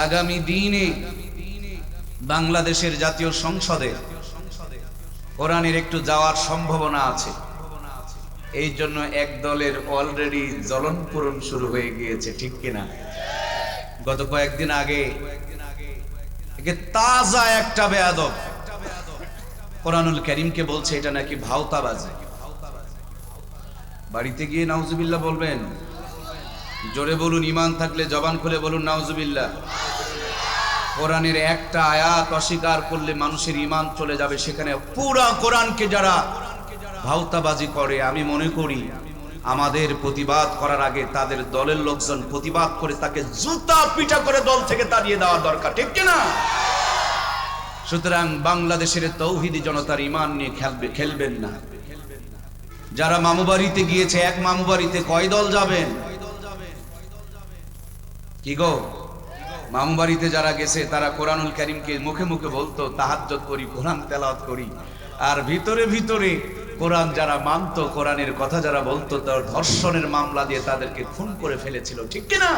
আগামী দিনে বাংলাদেশের জাতীয় সংসদে কোরআনের একটু যাওয়ার সম্ভাবনা আছে। এই জন্য এক দলের অলরেডি জ্বলন পূরণ শুরু হয়ে গিয়েছে, ঠিক কিনা? গত কয়েকদিন আগে তাজা একটা বেয়াদব কোরআনুল কারীমকে বলছে এটা নাকি ভাওতাবাজি। বাড়িতে গিয়ে নাউজুবিল্লাহ বলবেন, জোরে বলুন, ঈমান থাকলে জবান খুলে বলুন নাউজুবিল্লাহ। কোরআনের একটা আয়াত অস্বীকার করলে মানুষের ঈমান চলে যাবে। সেখানে পুরা কোরআনকে যারা ভাওতাবাজি করে, আমি মনে করি আমাদের প্রতিবাদ করার আগে তাদের দলের লোকজন প্রতিবাদ করে তাকে জুতা পিটা করে দল থেকে তাড়িয়ে দেওয়া দরকার, ঠিক কিনা? সুতরাং বাংলাদেশের তৌহিদি জনতার ঈমান নিয়ে খেলবেন না। যারা মামু বাড়িতে গিয়েছে, এক মামু বাড়িতে কয় দল যাবেন? কি গো, মামু বাড়িতে যারা গেছে তারা কোরআনুল কারীমকে মুখে মুখে বলতো তাহাজ্জুদ করি, কোরআন তেলাওয়াত করি, আর ভিতরে ভিতরে কোরআন যারা মানতো, কোরআনের কথা যারা বলতো, তার ধর্ষণের মামলা দিয়ে তাদেরকে খুন করে ফেলেছিল, ঠিক কিনা?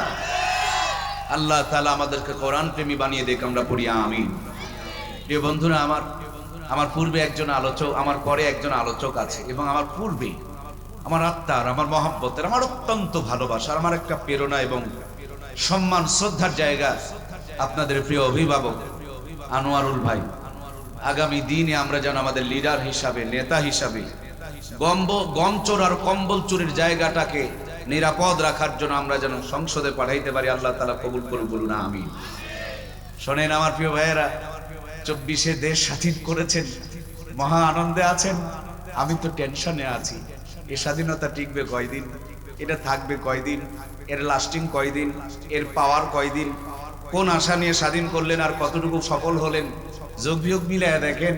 আল্লাহ তাআলা আমাদেরকে কোরআন প্রেমী বানিয়ে দেখ, আমরা পড়ি আমিন। প্রিয় বন্ধুরা, আমার পূর্বে একজন আলোচক, আমার পরে একজন আলোচক আছে, এবং আমার পূর্বে আমার আত্মার, আমার মহব্বতের, আমার অত্যন্ত ভালোবাসার, আমার একটা প্রেরণা এবং সম্মান শ্রদ্ধার জায়গা আপনাদের প্রিয় অভিভাবক আনোয়ারুল ভাই। আগামী দিনে আমরা যেন আমাদের লিডার হিসাবে, নেতা হিসাবে গম চোর আর কম্বল চোরের জায়গাটাকে নিরাপদ রাখার জন্য আমরা যেন সংসদে পাঠাইতে পারি। আল্লাহ তাআলা কবুল করুন, বলুন আমিন। শোনেন আমার প্রিয় ভাইয়েরা, 24-এ দেশ স্বাধীন করেছেন, মহা আনন্দে আছেন, আমি তো টেনশনে আছি। এ স্বাধীনতা টিকবে কয়দিন? এটা থাকবে কয়দিন? এর লাস্টিং কয়দিন? এর পাওয়ার কয়দিন? কোন আশা নিয়ে স্বাধীন করলেন আর কতটুকু সফল হলেন? যোগ বিয়োগ মিলায় দেখেন,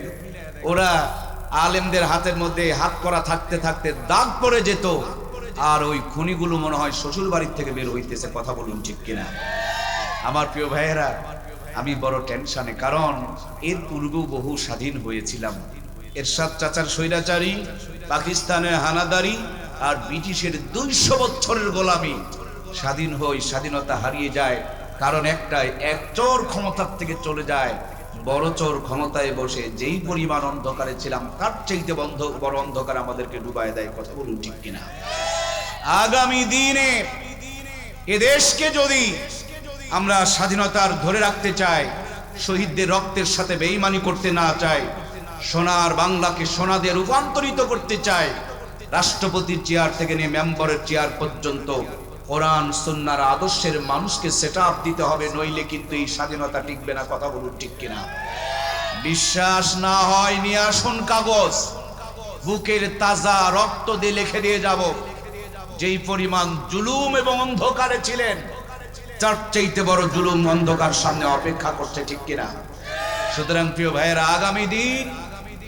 ওরা আলেমদের হাতের মধ্যে হাত করা থাকতে থাকতে দাগ পড়ে যেত, আর ওই খুনিগুলো মনে হয় শ্বশুর বাড়ির থেকে বের হইতেছে। কথা বলুন, ঠিক কিনা? আমার প্রিয় ভাইয়েরা, আমি বড় টেনশনে, কারণ এর পূর্বেও বহু স্বাধীন হয়েছিলাম। এরশাদ চাচার স্বৈরাচারী, পাকিস্তানের হানাদারি আর ব্রিটিশের 200 বছরের গোলামি, স্বাধীন হই, স্বাধীনতা হারিয়ে যায়। কারণ একটাই, এক চোর ক্ষমতার থেকে চলে যায়, বড় চোর ক্ষমতায় বসে যেই পরিমাণ অন্ধকারে ছিলাম তার চাইতে বড় অন্ধকার আমাদেরকে ডুবায় দেয়। কথা বলুন, ঠিক কিনা? আগামী দিনে এদেশকে যদি আমরা স্বাধীনতার ধরে রাখতে চাই, শহীদদের রক্তের সাথে বেঈমানি করতে না চাই, সোনার বাংলাকে সোনা দিয়ে রূপান্তরিত করতে চাই, রাষ্ট্রপতির চেয়ার থেকে নিয়ে মেম্বারের চেয়ার পর্যন্ত কোরআন সুন্নাহর আদর্শের মানুষকে সেটআপ দিতে হবে, নইলে কিন্তু এই স্বাধীনতা টিকবে না। কথা বলুন, ঠিক কিনা? বিশ্বাস না হয় নিয়ে আসুন কাগজ, বুকের তাজা রক্ত দিয়ে লিখে দিয়ে যাব, যেই পরিমাণ জুলুম এবং অন্ধকারে ছিলেন তার চাইতে বড় জুলুম অন্ধকার সামনে অপেক্ষা করছে, ঠিক কিনা? সুতরাং প্রিয় ভাইয়েরা, আগামী দিন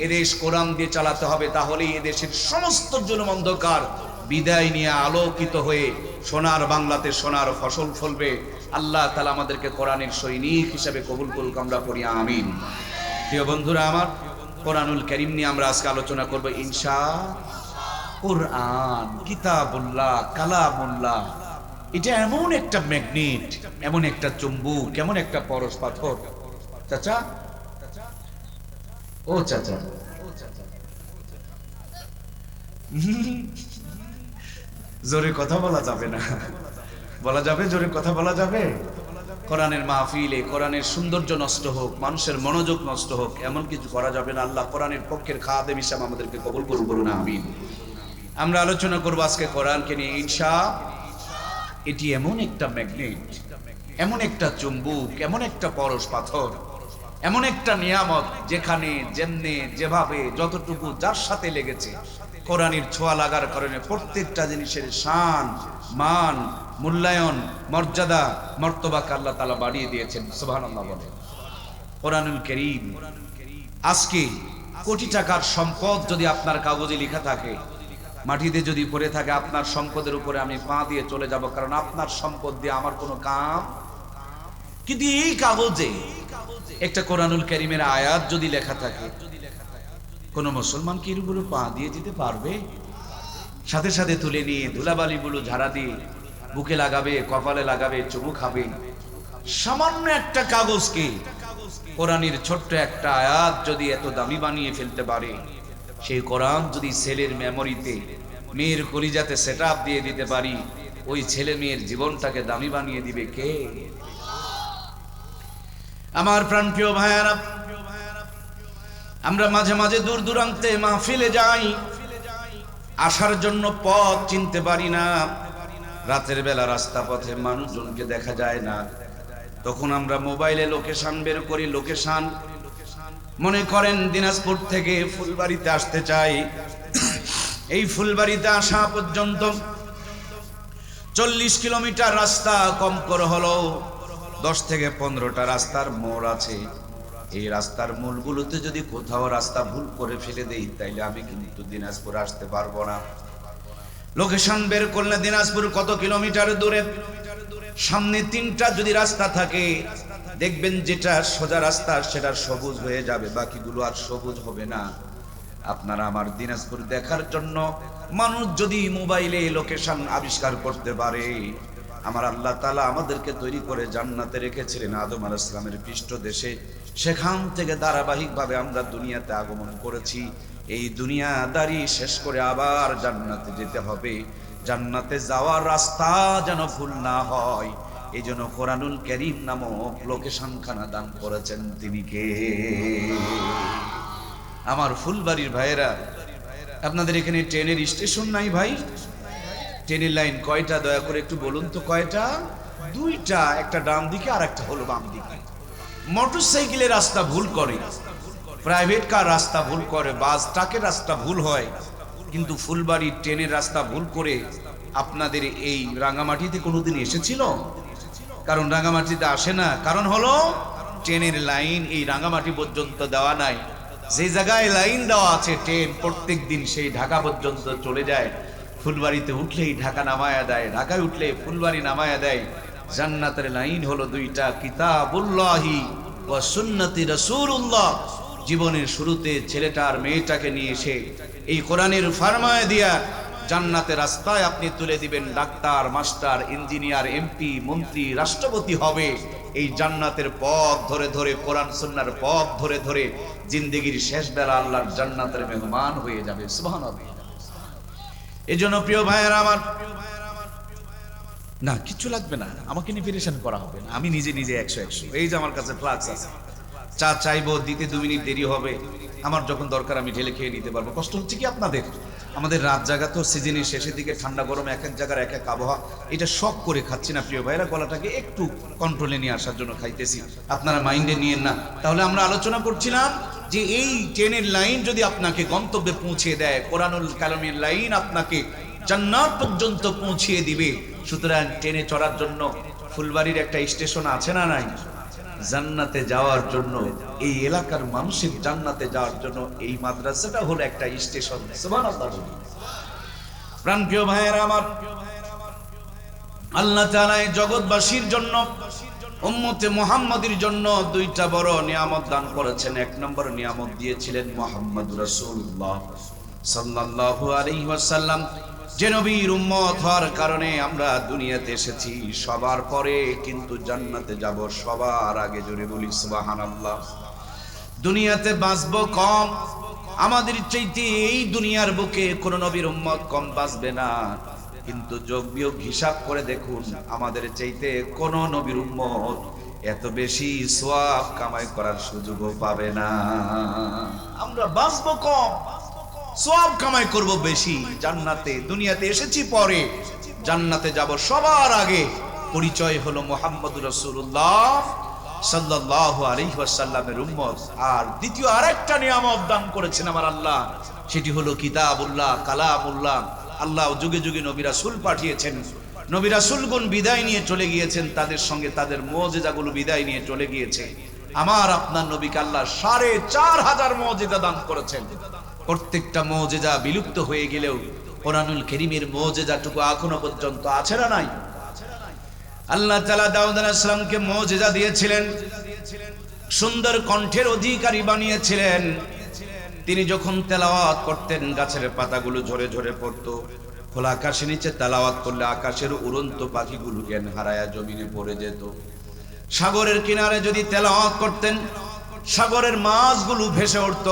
এদেশ কোরআন দিয়ে চালাতে হবে, তাহলেই এদেশের সমস্ত জুলুম অন্ধকার বিদায় নিয়ে আলোকিত হয়ে সোনার বাংলাতে সোনার ফসল ফলবে। আল্লাহ তাআলা আমাদেরকে কোরআনের সৈনিক হিসেবে কবুল করুক, আমরা পড়ি আমিন। প্রিয় বন্ধুরা আমার, কোরআনুল কারীম নিয়ে আমরা আজকে আলোচনা করব ইনশাআল্লাহ। কোরআন কিতাবুল্লাহ, কালামুল্লাহ, এটা এমন একটা ম্যাগনেট, এমন একটা চুম্বক, এমন একটা পরশ পাথর। চাচা, ও চাচা, জোরে কথা বলা যাবে না? বলা যাবে? জোরে কথা বলা যাবে? কোরআনের মাহফিলে কোরআনের সৌন্দর্য নষ্ট হোক, মানুষের মনোযোগ নষ্ট হোক, এমন কিছু করা যাবে না। আল্লাহ কোরআনের পক্ষের খাদেম হিসেবে আমাদেরকে কবুল করুন, বলুন আমিন। আমরা আলোচনা করব আজকে কোরআনকে নিয়ে ইনশাআল্লাহ। এটি এমন একটা ম্যাগনেট, এমন একটা চুম্বক, এমন একটা পরশ পাথর, এমন একটা নিয়ামত, যেখানে যেমনে যেভাবে যতটুকু যার সাথে লেগেছে, কোরআনের ছোঁয়া লাগার কারণে প্রত্যেকটা জিনিসের শান, মান, মূল্যায়ন, মর্যাদা, মর্তবাকে আল্লাহ তাআলা বাড়িয়ে দিয়েছেন। সুবহানাল্লাহ বলেন। কোরআনুল কারীম, আজকে কোটি টাকার সম্পদ যদি আপনার কাগজে লেখা থাকে, মাটিতে যদি পড়ে থাকে, আপনার সম্পদের উপরে আমি পা দিয়ে চলে যাব, কারণ আপনার সম্পদ দিয়ে আমার কোনো কাম। কিন্তু এই কাগজে একটা কোরআনুল কারীমের আয়াত যদি লেখা থাকে, কোন মুসলমান কি এর উপরে পা দিয়ে যেতে পারবে? সাথে সাথে তুলে নিয়ে ধুলাবালিগুলো ঝাড়া দিয়ে বুকে লাগাবে, কপালে লাগাবে, চুমু খাবে, সামান্য একটা কাগজকে কোরআনের ছোট্ট একটা আয়াত যদি এত দামি বানিয়ে ফেলতে পারে, সেই কোরআন যদি ছেলের মেমোরিতে, মেয়ের কলিজাতে সেটআপ দিয়ে দিতে পারি, ওই ছেলে মেয়ের জীবনটাকে দামি বানিয়ে দিবে কে? আমার প্রাণপ্রিয় ভাইয়ারা, আমরা মাঝে মাঝে দূর দূরান্তে মাহফিলে যাই, আসার জন্য পথ চিনতে পারি না। রাতের বেলা রাস্তা পথে মানুষজনকে দেখা যায় না, তখন আমরা মোবাইলে লোকেশন বের করি। লোকেশন মনে করেন দিনাজপুর থেকে ফুলবাড়িতে আসতে চাই, এই ফুলবাড়িতে আসা পর্যন্ত 40 কিলোমিটার রাস্তা, কম করে হলো 10 থেকে 15টা রাস্তার মোড় আছে। এই রাস্তার মোড়গুলোতে যদি কোথাও রাস্তা ভুল করে ফেলে দেই, তাইলে আমি কিন্তু দিনাজপুর আসতে পারবো না। লোকেশন বের করলে দিনাজপুর কত কিলোমিটার দূরে, সামনে 3টা যদি রাস্তা থাকে, দেখবেন যেটা সোজা রাস্তা সেটা সবুজ হয়ে যাবে, বাকিগুলো আর সবুজ হবে না। আপনারা আমার দিনাজপুর দেখার জন্য মানুষ যদি মোবাইলে লোকেশন আবিষ্কার করতে পারে, আমার আল্লাহ তাআলা আমাদেরকে তৈরি করে জান্নাতে রেখেছিলেন আদম আলাইহিস সালামের পৃষ্ঠদেশে, সেখান থেকে ধারাবাহিকভাবে আমরা দুনিয়াতে আগমন করেছি। এই দুনিয়াদারি শেষ করে আবার জান্নাতে যেতে হবে। জান্নাতে যাওয়ার রাস্তা যেন ভুল না হয়, এই জন্য কোরআনুল কারীম নামক লোকেশন খানা দান করেছেন তিনি কে? আমার ফুলবাড়ির ভাইয়েরা, আপনাদের এখানে ট্রেনের স্টেশন নাই ভাই? ট্রেনের লাইন কয়টা দয়া করে একটু বলুন তো, কয়টা? 2টা, একটা ডান দিকে আর একটা হলো বাম দিকে। মোটরসাইকেলের রাস্তা ভুল করে, প্রাইভেট কার রাস্তা ভুল করে, বাস ট্রাকের রাস্তা ভুল হয়, কিন্তু ফুলবাড়ির ট্রেনের রাস্তা ভুল করে আপনাদের এই রাঙ্গামাটিতে কোনোদিন এসেছিল? কারণ রাঙ্গামাটিতে আসে না, কারণ হলো ট্রেনের লাইন এই রাঙ্গামাটি পর্যন্ত দেওয়া নাই। যে জায়গায় লাইন দেওয়া আছে ট্রেন প্রত্যেক দিন সেই ঢাকা পর্যন্ত চলে যায়। ফুলবাড়িতে উঠলেই ঢাকা নামায়া দেয়, ঢাকায় উঠলে ফুলবাড়ি নামায়া দেয়। জান্নাতের লাইন হলো 2টা, কিতাবুল্লাহি ওয়া সুন্নতি রাসূলুল্লাহ। জীবনের শুরুতে ছেলেটা আর মেয়েটাকে নিয়ে এসে এই কোরআনের ফরমায় দিয়া জান্নাতের রাস্তায় আপনি তুলে দিবেন। ডাক্তার, মাস্টার, ইঞ্জিনিয়ার, এমপি, মন্ত্রী, রাষ্ট্রপতি হবে এই জান্নাতের পথ ধরে ধরে, কোরআন সুন্নাহর পথ ধরে ধরে। জিন্দেগির শেষ বেলা আল্লাহর জান্নাতের মেহমান হয়ে যাবে। সুবহানাল্লাহ। এজন্য প্রিয় ভাইয়েরা আমার, না কিছু লাগবে না, আমাকে নিয়ে পেরেশান করা হবে না, আমি নিজে নিজে 100 এই যে আমার কাছে ফ্লাক্স আছে, চা চাইবো, দিতে 2 মিনিট দেরি হবে, আমার যখন দরকার আমি ঢেলে খেয়ে নিতে পারবো। কষ্ট হচ্ছে কি আপনাদের? আমাদের রাত জাগা তো সিজনের শেষের দিকে, ঠান্ডা গরম এক এক জায়গার এক এক আবহাওয়া, এটা শখ করে খাচ্ছি না প্রিয় ভাইরা, গলাটাকে একটু কন্ট্রোলে নিয়ে আসার জন্য খাইতেছি, আপনারা মাইন্ডে নিয়েন না। তাহলে আমরা আলোচনা করছিলাম যে এই ট্রেনের লাইন যদি আপনাকে গন্তব্যে পৌঁছে দেয়, কোরআনুল কালামের লাইন আপনাকে জান্নাত পর্যন্ত পৌঁছিয়ে দিবে। সুতরাং ট্রেনে চড়ার জন্য ফুলবাড়ির একটা স্টেশন আছে না নাই? জান্নাতে যাওয়ার জন্য, এই এলাকার মানুষের জান্নাতে যাওয়ার জন্য এই মাদ্রাসাটা হলো একটা স্টেশন। সুবহানাল্লাহ। প্রাণপ্রিয় ভাইয়েরা আমার, আল্লাহ তাআলা এই জগৎবাসীর জন্য, উম্মতে মুহাম্মাদের জন্য 2টা বড় নিয়ামত দান করেছেন। 1 নম্বর নিয়ামত দিয়েছিলেন মুহাম্মদুর রাসূলুল্লাহ সাল্লাল্লাহু আলাইহি ওয়াসাল্লাম, যে নবীর উম্মত হওয়ার কারণে আমরা দুনিয়াতে এসেছি। সবার পরে কিন্তু জান্নাতে যাব সবার আগে। জোরে বলি সুবহানাল্লাহ। দুনিয়াতে বাঁচবো কম, আমাদের চাইতে এই দুনিয়ার বুকে কোন নবীর উম্মত কম বাঁচবে না, কিন্তু যোগ বিয়োগ হিসাব করে দেখুন, আমাদের চাইতে কোন নবীর উম্মত এত বেশি সওয়াব কামাই করার সুযোগও পাবে না। আমরা বাঁচবো কম, সওয়াব কামাই করব বেশি। জান্নাতে, দুনিয়াতে এসেছি পরে, জান্নাতে যাব সবার আগে। পরিচয় হলো মুহাম্মদুর রাসূলুল্লাহ সাল্লাল্লাহু আলাইহি ওয়াসাল্লামের উম্মত। আর দ্বিতীয় আরেকটা নিয়ামত দান করেছেন আমার আল্লাহ, সেটি হলো কিতাবুল্লাহ, কালামুল্লাহ। আল্লাহ যুগে যুগে নবী রাসূল পাঠিয়েছেন, নবী রাসূলগণ বিদায় নিয়ে চলে গিয়েছেন, তাদের সঙ্গে তাদের মুজিজাগুলো বিদায় নিয়ে চলে গিয়েছে। আমার আপনার নবীকে আল্লাহ 4500 মুজিজা দান করেছেন। প্রত্যেকটা মুজিজা বিলুপ্ত হয়ে গেলেও কোরআনুল কারীমের মুজিজাটুকু এখনো পর্যন্ত আছে না নাই? আল্লাহ তাআলা দাউদ আলাইহিস সালামকে মুজিজা দিয়েছিলেন, সুন্দর কণ্ঠের অধিকারী বানিয়েছিলেন। তিনি যখন তেলাওয়াত করতেন, গাছের পাতাগুলো ঝরে ঝরে পড়তো। খোলা আকাশের নিচে তেলাওয়াত করলে আকাশের উড়ন্ত পাখিগুলো জ্ঞান হারায়া জমিনে পড়ে যেত। সাগরের কিনারে যদি তেলাওয়াত করতেন, সাগরের মাছগুলো ভেসে উঠত।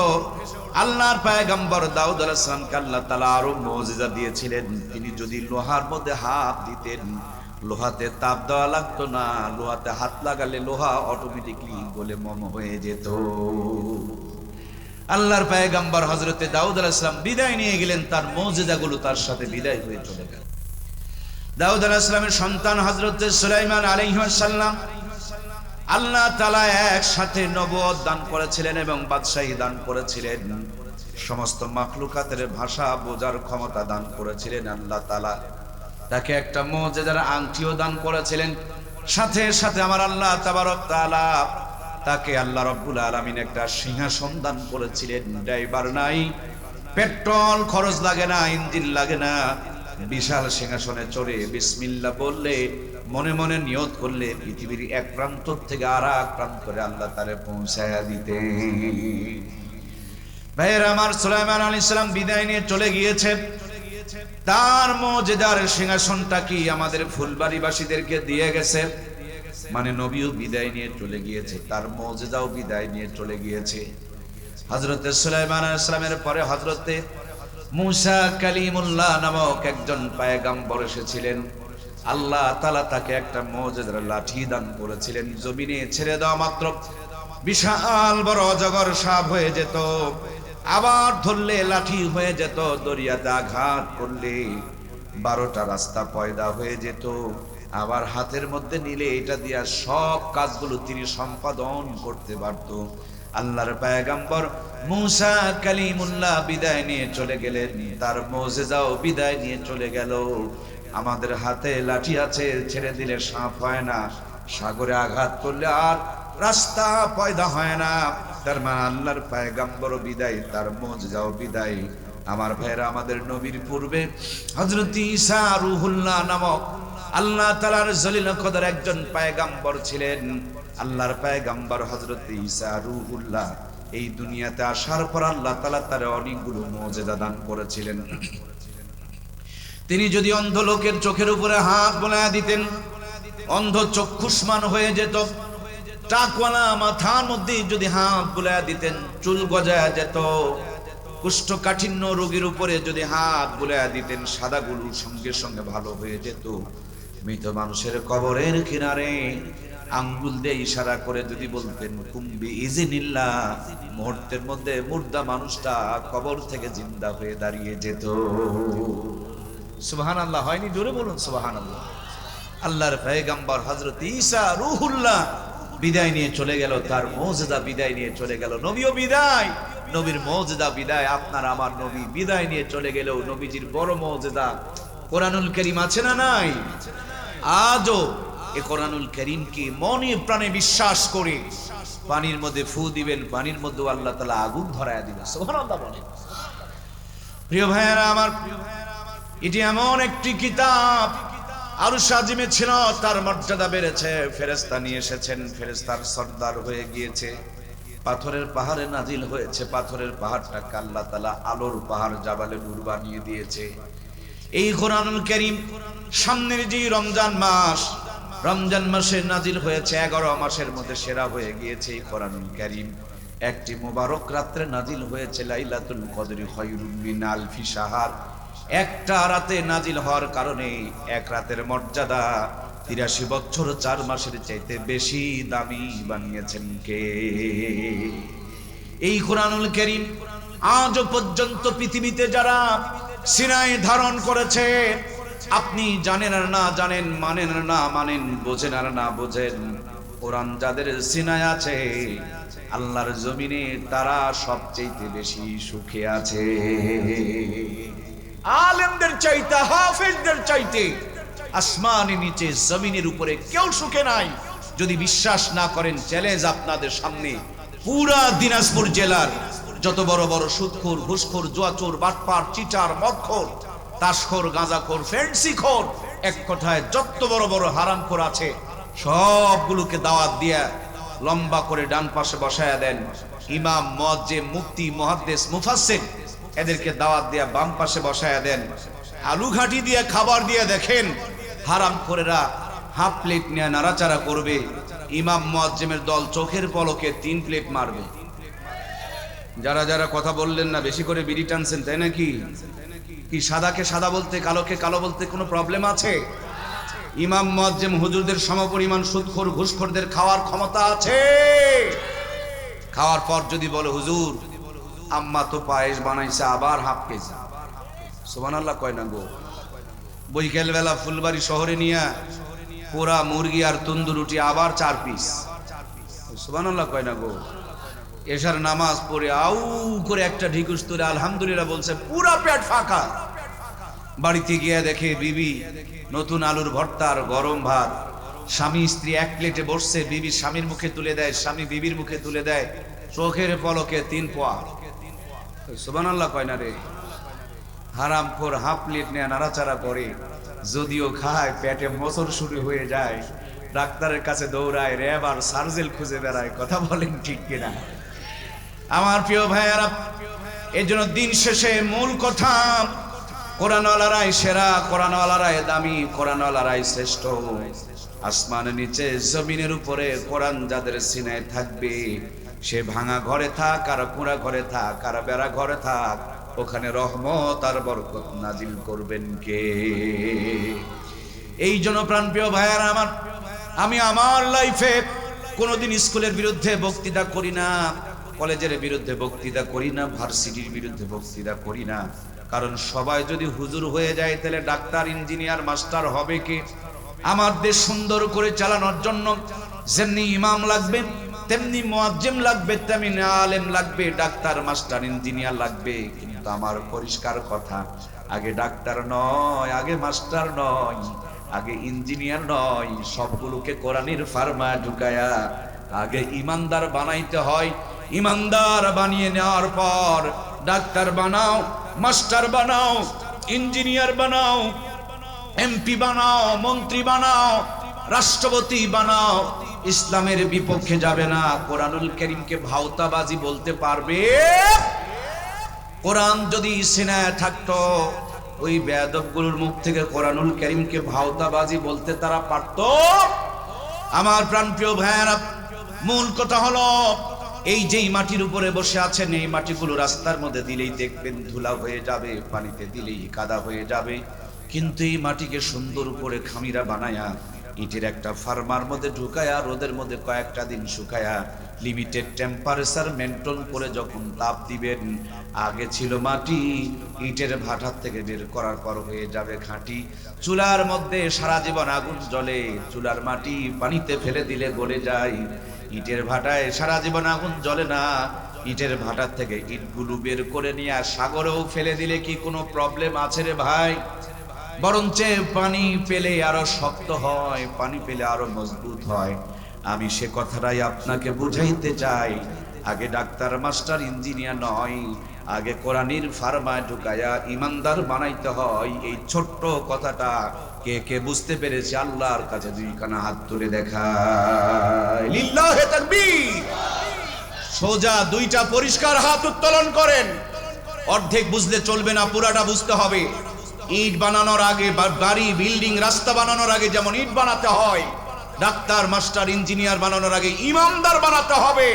আল্লাহর পয়গম্বর দাউদ আলাইহিস সালামকে আল্লাহ তাআলা আরো মুজিজা দিয়েছিলেন, তিনি যদি লোহার মধ্যে হাত দিতেন, লোহাতে তাপ দেওয়া লাগতো না, লোহাতে হাত লাগালে লোহা অটোমেটিকলি গলে মম হয়ে যেত। আল্লাহর পয়গম্বর হযরতে দাউদ আলাইহিস সালাম বিদায় নিয়ে গেলেন, তার মুজিজাগুলো তার সাথে বিদায় হয়ে চলে গেল। দাউদ আলাইহিস সালামের সন্তান হযরতে সুলাইমান আলাইহিস সালাম, আল্লাহ তাআলা একসাথে নবুয়ত দান করেছিলেন এবং বাদশাহী দান করেছিলেন, সমস্ত মাখলুকাতের ভাষা বোঝার ক্ষমতা দান করেছিলেন। আল্লাহ তাআলা তাকে একটা মুজিজার আংটিও দান করেছিলেন। সাথে সাথে আমার আল্লাহ তাবারক তাআলা তাকে আল্লাহ রাব্বুল আলামিন একটা সিংহাসন দান করেছিলেন। ড্রাইভার নাই, পেট্রোল খরচ লাগে না, ইঞ্জিন লাগে না, বিশাল সিংহাসনে চড়ে বিসমিল্লাহ বললে, মনে মনে নিয়ত করলে পৃথিবীর এক প্রান্ত থেকে আর এক প্রান্তরে আল্লাহ তারে পৌঁছায়া দিতে। ভাইয়েরা আমার, সুলাইমান আলাইহিস সালাম বিদায় নিয়ে চলে গিয়েছে। তার মুজিজার সিংহাসনটা কি আমাদের ফুলবাড়িবাসীদেরকে দিয়ে গেছে, মানে নবীও বিদায় নিয়ে চলে গিয়েছে, তার মুজিজাও বিদায় নিয়ে চলে গিয়েছে। হযরতে সুলাইমান আলাইহিস সালামের পরে হযরতে মুসা কালিমুল্লাহ নামক একজন পয়গম্বর এসেছিলেন। আল্লাহ তাআলা তাকে একটা মুজিজার লাঠি দান করেছিলেন। জমিনে ছেড়ে দেওয়া মাত্র বিশাল বড় অজগর সাপ হয়ে যেত, আবার ধরলে লাঠি হয়ে যেত, দরিয়াতে আঘাত করলে 12টা রাস্তা পয়দা হয়ে যেত, আবার হাতের মধ্যে নিলে এটা দিয়া সব কাজগুলো তিনি সম্পাদন করতে পারত। আল্লাহর পয়গম্বর মুসা কালিমুল্লাহ বিদায় নিয়ে চলে গেলেন, তার মুজিজাও বিদায় নিয়ে চলে গেল। আমাদের হাতে লাঠি আছে, ছেড়ে দিলে সাপ হয় না, সাগরে আঘাত করলে আর রাস্তা পয়দা হয় না। তার মানে আল্লাহর পয়গম্বর বিদায়, তার মুজিজাও বিদায়। আমার ভাইরা, আমাদের নবীর পূর্বে হযরত ঈসা রূহুল্লাহ নামক আল্লাহ তাআলার জলিল কদর একজন পয়গম্বর ছিলেন। আল্লাহর পয়গম্বর হযরত ঈসা রূহুল্লাহ এই দুনিয়াতে আসার পর আল্লাহ তাআলা তার অনেকগুলো মুজিজা দান করেছিলেন। তিনি যদি অন্ধ লোকের চোখের উপরে হাত বোলায়া দিতেন, অন্ধ চক্ষুষ্মান হয়ে যেত। টাকওয়ালা মাথার মধ্যে যদি হাত বোলায়া দিতেন, চুল গজায়া যেত। কুষ্ঠকাঠিন্য রোগীর উপরে যদি হাত বোলায়া দিতেন, সাদাগুলো সঙ্গে সঙ্গে ভালো হয়ে যেত। মৃত মানুষের কবরের কিনারে আঙ্গুল দিয়ে ইশারা করে যদি বলতেন কুম্বি ইজিনিল্লাহ, মুহূর্তের মধ্যে মুর্দা মানুষটা কবর থেকে জিন্দা হয়ে দাঁড়িয়ে যেত। সুবহানাল্লাহ হয়নি? জোরে বলুন সুবহানাল্লাহ। আল্লাহর পয়গম্বর হযরত ঈসা রূহুল্লাহ বিদায় নিয়ে চলে গেল, তার মুজিজা বিদায় নিয়ে চলে গেল। নবীও বিদায়, নবীর মুজিজা বিদায়। আপনার আমার নবী বিদায় নিয়ে চলে গেল, নবীজির বড় মুজিজা কোরআনুল কারীম আছে না নাই? আজও এই কোরআনুল কারীমকে মনে প্রাণে বিশ্বাস করে পানির মধ্যে ফু দিবেন, পানির মধ্যে আল্লাহ তাআলা আগুন ধরায়া দিবেন। সুবহানাল্লাহ বলেন। প্রিয় ভাইয়েরা আমার, এটি এমন একটি কিতাব, আরশ আজিমে ছিল, তার মর্যাদা বেড়েছে। ফেরেশতা নিয়ে এসেছেন, ফেরেশতার সর্দার হয়ে গিয়েছে। পাথরের পাহাড়ে নাজিল হয়েছে, পাথরের পাহাড়টাকে আল্লাহ তাআলা আলোর পাহাড় জাবালে নূর বানিয়ে দিয়েছে। এই কোরআনুল কারীম সামনের যে রমজান মাস, রমজান মাসে নাজিল হয়েছে, 11 মাসের মধ্যে সেরা হয়ে গিয়েছে এই কোরআনুল কারীম। একটি মুবারক রাত্রে নাজিল হয়েছে, লাইলাতুল কদরি খায়রুম মিন আলফি শাহর। একটা রাতে নাজিল হওয়ার কারণে এক রাতের মর্যাদা 83 বছর 4 মাসের চাইতে বেশি দামি বানিয়েছেন কে? এই কোরআনুল কারীম আজও পর্যন্ত পৃথিবীতে যারা সিনায় ধারণ করেছে, আপনি জানেন আর না জানেন, মানেন আর না মানেন, বোঝেন আর না বোঝেন, কোরআন যাদের সিনায় আছে আল্লাহর জমিনে তারা সবচেয়ে বেশি সুখে আছে। আলেমদের চাইতে, হাফেজদের চাইতে আসমানের নিচে জমিনের উপরে কেউ সুখে নাই। যদি বিশ্বাস না করেন, চ্যালেঞ্জ আপনাদের সামনে, পুরা দিনাজপুর জেলার যত বড় বড় সুদখোর, ঘুষখোর, জুয়াচোর, বাটপার, চিটার, মদখোর, তাসখোর, গাঁজাখোর, ফেন্সিখোর, এক কথায় যত বড় বড় হারামখোর আছে সবগুলোকে দাওয়াত দিয়ে লম্বা করে ডান পাশে বসায়া দেন। ইমাম, মুয়াজ্জিম, মুফতি, মুহাদ্দিস, মুফাসসির এদেরকে দাওয়াত দিয়ে বাম পাশে বসায়া দেন। আলু ঘাটি দিয়ে খাবার দিয়ে দেখেন হারামখোরেরা হাফ প্লেট নিয়ে নাড়াচাড়া করবে, ইমাম মুয়াজ্জিমের দল চোখের পলকে 3 প্লেট মারবে। যারা যারা কথা বললেন না, বেশি করে বিড়ি টানছেন, তাই নাকি? কি সাদাকে সাদা বলতে, কালোকে কালো বলতে কোনো প্রবলেম আছে? ইমাম মুয়াজ্জিম হুজুরদের সমপরিমাণ সুদখোর ঘুষখোরদের খাওয়ার ক্ষমতা আছে। খাওয়ার পর যদি বলে হুজুর আম্মা তো পায়েস বানাইছে আবার হাফ কেজি, সুবহানাল্লাহ কয় না গো? বৈকাল বেলা ফুলবাড়ি শহরে নিয়া পোড়া মুরগি আর তন্দুর রুটি আবার 4 পিস, সুবহানাল্লাহ কয় না গো? এশার নামাজ পড়ে আউ করে একটা ঢিকুস তুলে আলহামদুলিল্লাহ বলছে, পুরা পেট ফাঁকা। বাড়িতে গিয়ে দেখে বিবি নতুন আলুর ভর্তা আর গরম ভাত, স্বামী স্ত্রী এক প্লেটে বসছে, বিবি স্বামীর মুখে তুলে দেয়, স্বামী বিবির মুখে তুলে দেয়, চোখের পলকে 3 পোয়া। সুবহানাল্লাহ কয় না রে? হারামখোর হাফ প্লেট নিয়ে নাড়াচাড়া করে, যদিও খায় পেটে মোচড় শুরু হয়ে যায়, ডাক্তারের কাছে দৌড়ায়, র্যাব আর সার্জেল খুঁজে বেড়ায়। কথা বলেন ঠিক কিনা? আমার প্রিয় ভাইয়ারা, এই জন্য দিন শেষে মূল কথা, কোরআনওয়ালারাই সেরা, কোরআনওয়ালারাই দামি, কোরআনওয়ালারাই শ্রেষ্ঠ। আসমানের নিচে জমিনের উপরে কোরআন যাদের সিনায় থাকবে, সে ভাঙা ঘরে থাক আর কুঁড়া ঘরে থাক আর বেড়া ঘরে থাক, ওখানে রহমত আর বরকত নাজিল করবেন কে? এই জন্য প্রাণপ্রিয় ভাইয়ারা আমার, আমি আমার লাইফে কোনোদিন স্কুলের বিরুদ্ধে বক্তৃতা করি না, কলেজের বিরুদ্ধে বক্তৃতা করি না, ভার্সিটির বিরুদ্ধে বক্তৃতা করি না। কারণ সবাই যদি হুজুর হয়ে যায় তাহলে ডাক্তার, ইঞ্জিনিয়ার, মাস্টার হবে কে? আমার দেশ সুন্দর করে চালানোর জন্য যেমনি ইমাম লাগবে, তেমনি মুয়াজ্জিম লাগবে, তেমনি আলেম লাগবে, ডাক্তার, মাস্টার, ইঞ্জিনিয়ার লাগবে। কিন্তু আমার পরিষ্কার কথা, আগে ডাক্তার নয়, আগে মাস্টার নয়, আগে ইঞ্জিনিয়ার নয়, সবগুলোকে কোরআনের ফার্মায় ঢুকায়া আগে ইমানদার বানাইতে হয়। ইমানদার বানিয়ে নেওয়ার পর ডাক্তার বানাও, মাস্টার বানাও, ইঞ্জিনিয়ার বানাও, এমপি বানাও, মন্ত্রী বানাও, রাষ্ট্রপতি বানাও, ইসলামের বিপক্ষে যাবে না। কোরআনুল কারীমকে ভাওতাবাজি বলতে পারবে? কোরআন যদি সিনায় থাকতো, ওই বেয়াদবগুলোর মুখ থেকে কোরআনুল কারীমকে ভাওতাবাজি বলতে তারা পারত? আমার প্রাণপ্রিয় ভাইয়েরা, মূল কথা হলো, এই যেই মাটির উপরে বসে আছেন, এই মাটিগুলো রাস্তার মধ্যে দিলেই দেখবেন ধুলা হয়ে যাবে, পানিতে দিলেই কাদা হয়ে যাবে। কিন্তু এই মাটিকে সুন্দর করে খামিরা বানায়া ইটের একটা ফার্মার মধ্যে ঢুকায়া রোদের মধ্যে কয়েকটা দিন শুকায়া লিমিটেড টেম্পারেচার মেনটেন করে যখন তাপ দিবেন, আগে ছিল মাটি, ইটের ভাটার থেকে বের করার পর হয়ে যাবে খাঁটি। চুলার মধ্যে সারা জীবন আগুন জ্বলে, চুলার মাটি পানিতে ফেলে দিলে গলে যায়। ইটের ভাটায় সারা জীবন আগুন জ্বলে না, ইটের ভাটার থেকে ইটগুলো বের করে নিয়ে সাগরেও ফেলে দিলে কি কোনো প্রবলেম আছে রে ভাই? বরঞ্চ পানি পেলে আরো শক্ত হয়, পানি পেলে আরো মজবুত হয়। আমি সে কথাটাই আপনাকে বুঝাইতে চাই। আগে ডাক্তার, মাস্টার, ইঞ্জিনিয়ার নয়, আগে কোরআনের ফার্মায় ঢুকায়া ইমানদার বানাইতে হয়। এই ছোট্ট কথাটা কে কে বুঝতে পেরেছে? আল্লাহর কাছে 2 কানা হাত তুলে দেখায়। লিল্লাহে তাকবীর। সোজা 2টা পরিষ্কার হাত উত্তোলন করেন। অর্ধেক বুঝলে চলবে না, পুরাটা বুঝতে হবে। ইট বানানোর আগে, বাড়ি, বিল্ডিং, রাস্তা বানানোর আগে যেমন ইট বানাতে হয়, ডাক্তার, মাস্টার, ইঞ্জিনিয়ার বানানোর আগে ইমানদার বানাতে হবে,